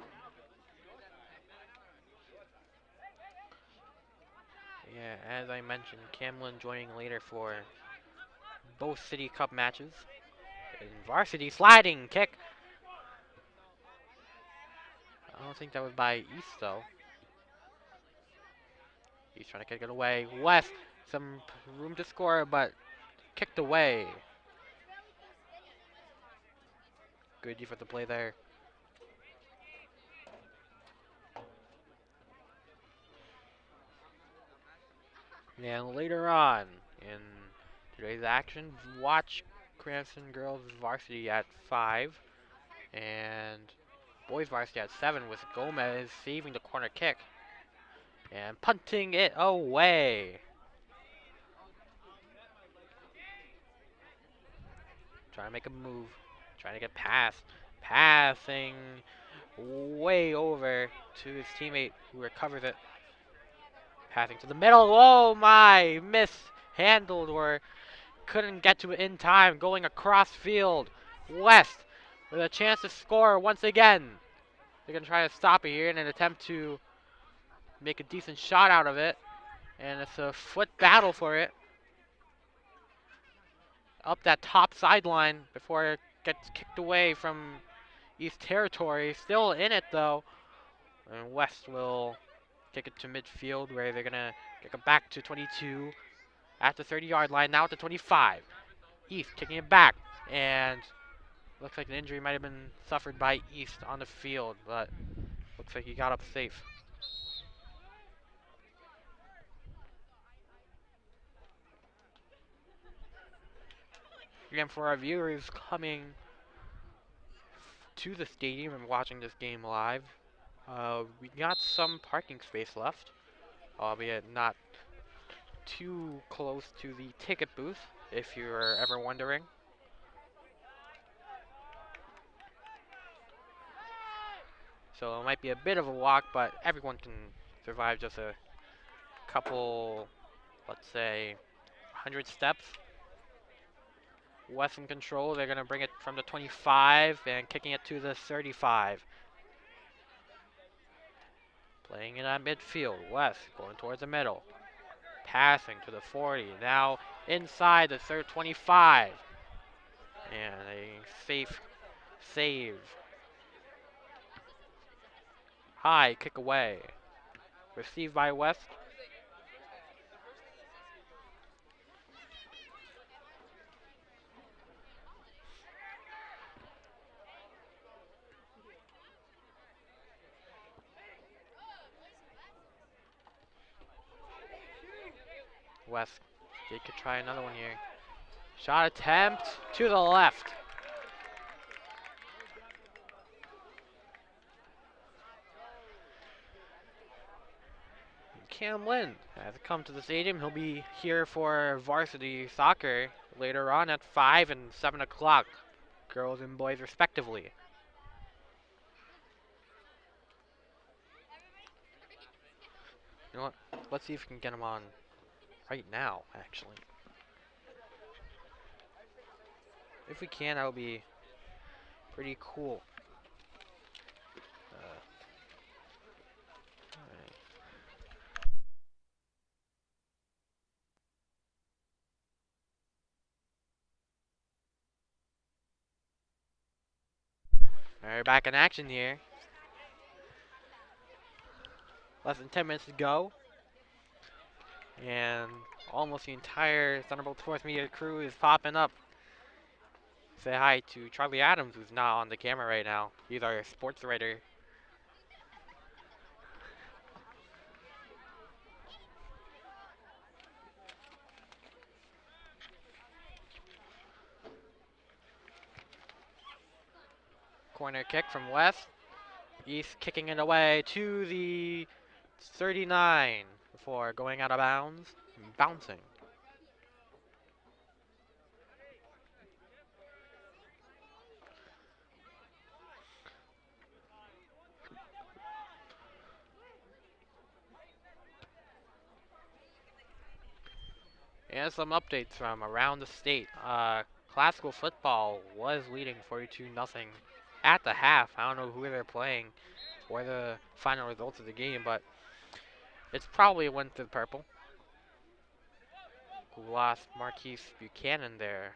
Yeah, as I mentioned, Camlin joining later for both City Cup matches. And varsity sliding kick. I don't think that was by East, though. He's trying to kick it away. West, some room to score, but kicked away. Good defensive play there. And later on in today's action, watch Cranston girls varsity at 5 and boys varsity at 7 with Gomez saving the corner kick and punting it away. Trying to make a move, trying to get past, passing way over to his teammate who recovers it. Passing to the middle. Oh my! Mishandled or couldn't get to it in time. Going across field. West with a chance to score once again. They're going to try to stop it here in an attempt to make a decent shot out of it. And it's a foot battle for it. Up that top sideline before it gets kicked away from East territory. Still in it though. And West will kick it to midfield where they're going to kick it back to 22 at the 30-yard line. Now at the 25. East kicking it back. And looks like an injury might have been suffered by East on the field, but looks like he got up safe. Again, for our viewers coming to the stadium and watching this game live, we got some parking space left, albeit not too close to the ticket booth, if you're ever wondering. So it might be a bit of a walk, but everyone can survive just a couple, let's say, 100 steps. West in control. They're going to bring it from the 25 and kicking it to the 35. Playing it at midfield. West going towards the middle. Passing to the 40. Now inside the 25. And a safe save. High kick away. Received by West. West, they could try another one here. Shot attempt to the left. Cam Lynn has come to the stadium. He'll be here for varsity soccer later on at 5 and 7 o'clock, girls and boys respectively. You know what? Let's see if we can get him on right now, actually. If we can, that would be pretty cool. Alright, back in action here. Less than 10 minutes to go. And almost the entire Thunderbolt Sports Media crew is popping up. Say hi to Charlie Adams, who's not on the camera right now. He's our sports writer. Corner kick from West. East kicking it away to the 39 before going out of bounds and bouncing. And some updates from around the state. Classical football was leading 42-0 at the half. I don't know who they're playing or the final results of the game, but it's probably went to the purple. Who lost Marquise Buchanan, their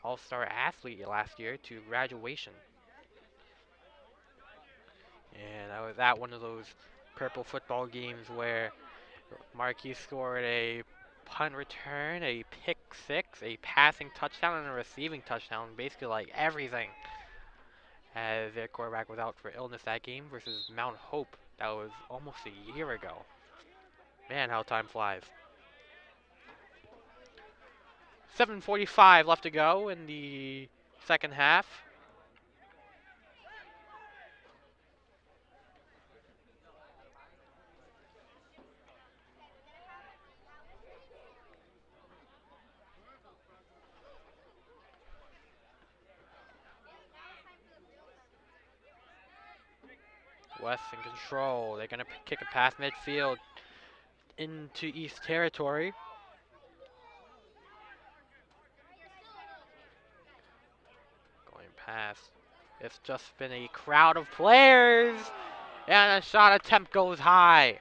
all-star athlete last year, to graduation. And I was at one of those purple football games where Marquise scored a punt return, a pick six, a passing touchdown, and a receiving touchdown. Basically like everything. As their quarterback was out for illness that game versus Mount Hope. That was almost a year ago. Man, how time flies. 7:45 left to go in the second half. West in control. They're going to kick a pass midfield into East territory. Going past. It's just been a crowd of players. And a shot attempt goes high.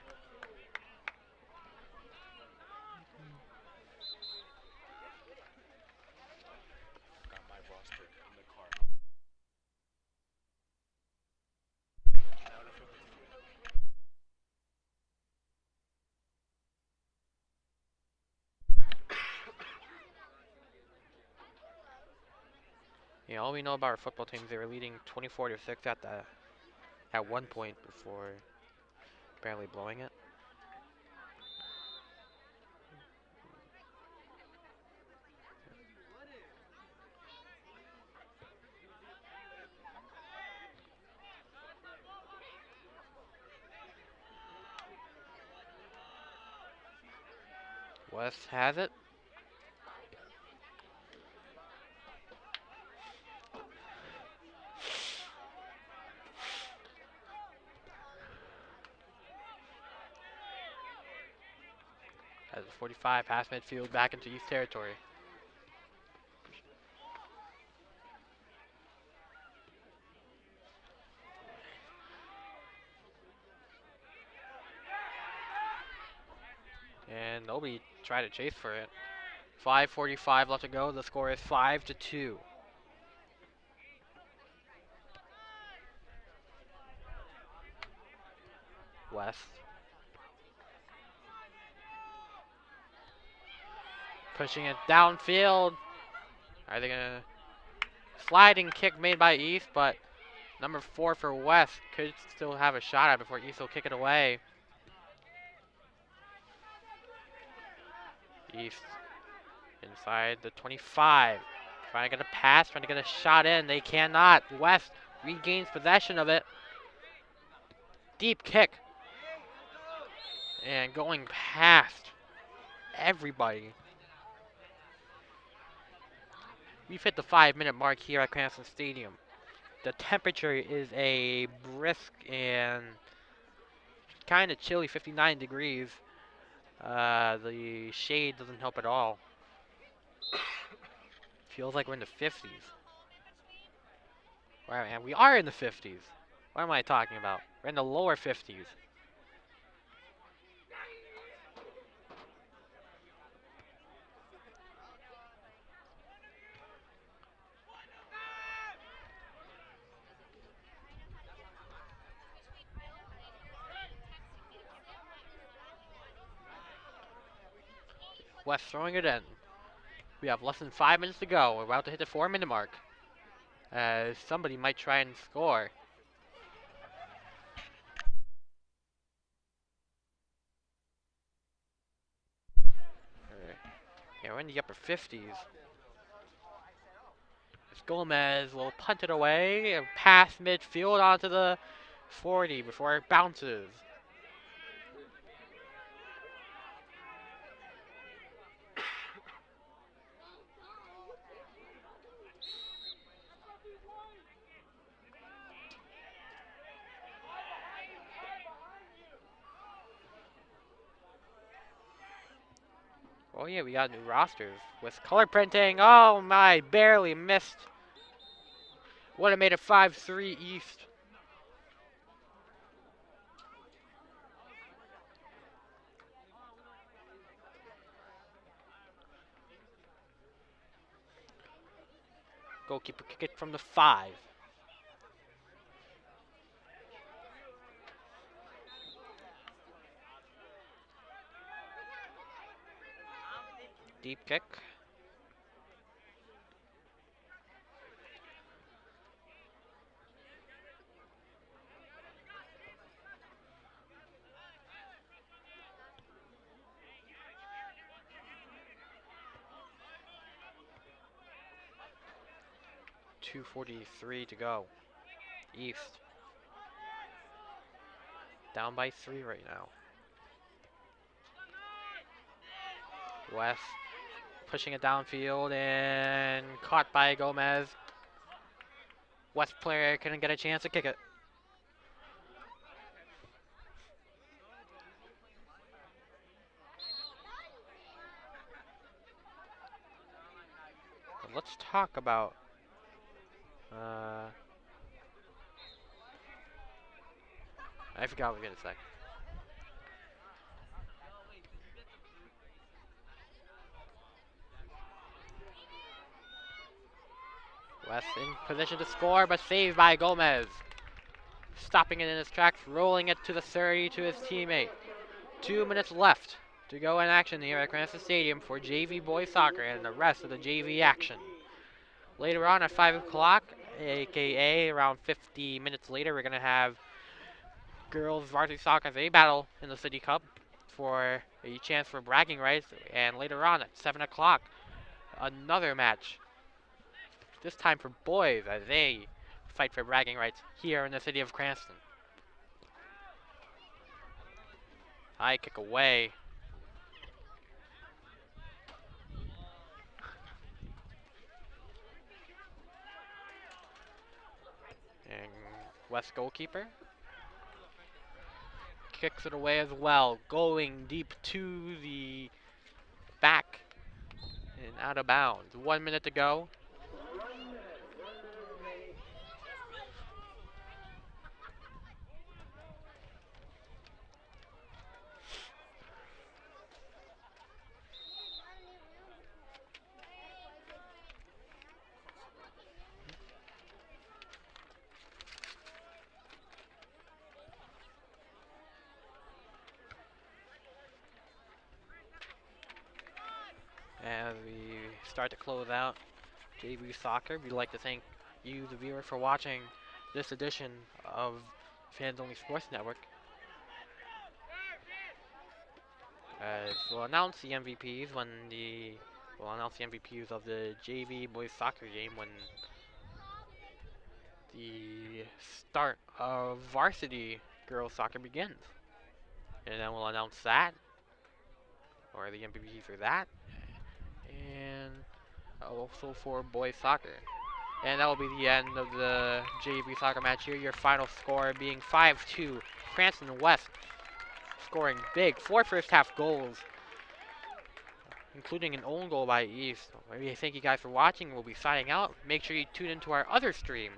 Yeah, all we know about our football teams, they were leading 24-6 at one point before barely blowing it. West has it. As a 45 pass midfield back into East territory. And nobody tried to chase for it. 5:45 left to go. The score is 5-2. West Pushing it downfield. Are they gonna sliding kick made by East, but number 4 for West could still have a shot at it before East will kick it away. East inside the 25. Trying to get a pass, trying to get a shot in. They cannot. West regains possession of it. Deep kick. And going past everybody. We've hit the 5-minute mark here at Cranston Stadium. The temperature is a brisk and kind of chilly 59 degrees. The shade doesn't help at all. Feels like we're in the 50s. And we are in the 50s. What am I talking about? We're in the lower 50s. West throwing it in. We have less than 5 minutes to go. We're about to hit the 4-minute mark. As somebody might try and score. Yeah, we're in the upper 50s. As Gomez will punt it away and pass midfield onto the 40 before it bounces. Oh yeah, we got new rosters with color printing. Oh my, barely missed. Would have made it 5-3 East. Goalkeeper kick it from the 5. Deep kick. .243 to go. East. Down by 3 right now. West pushing it downfield and caught by Gomez. West player couldn't get a chance to kick it. But let's talk about I forgot what we were gonna say. West in position to score, but saved by Gomez. Stopping it in his tracks, rolling it to the 30 to his teammate. 2 minutes left to go in action here at Cranston Stadium for JV boys soccer and the rest of the JV action. Later on at 5 o'clock, aka around 50 minutes later, we're going to have girls varsity soccer as a battle in the City Cup for a chance for bragging rights. And later on at 7 o'clock, another match. This time for boys as they fight for bragging rights here in the city of Cranston. High kick away. And West goalkeeper kicks it away as well, going deep to the back and out of bounds. 1 minute to go. As start to close out JV Soccer. We'd like to thank you, the viewer, for watching this edition of Fans Only Sports Network. As we'll announce the MVPs of the JV boys soccer game when the start of varsity girls soccer begins. And then we'll announce that, or the MVPs for that, and also for boys soccer. And that will be the end of the JV soccer match here. Your final score being 5-2. Cranston West scoring big 4 first half goals, including an own goal by East. We thank you guys for watching. We'll be signing out. Make sure you tune into our other stream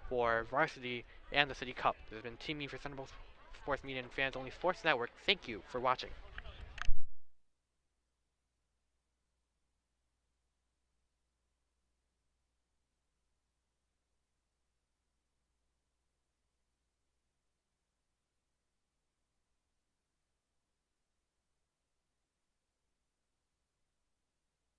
for varsity and the City Cup. This has been Team Me for Thunderbolt Sports Media and Fans Only Sports Network. Thank you for watching.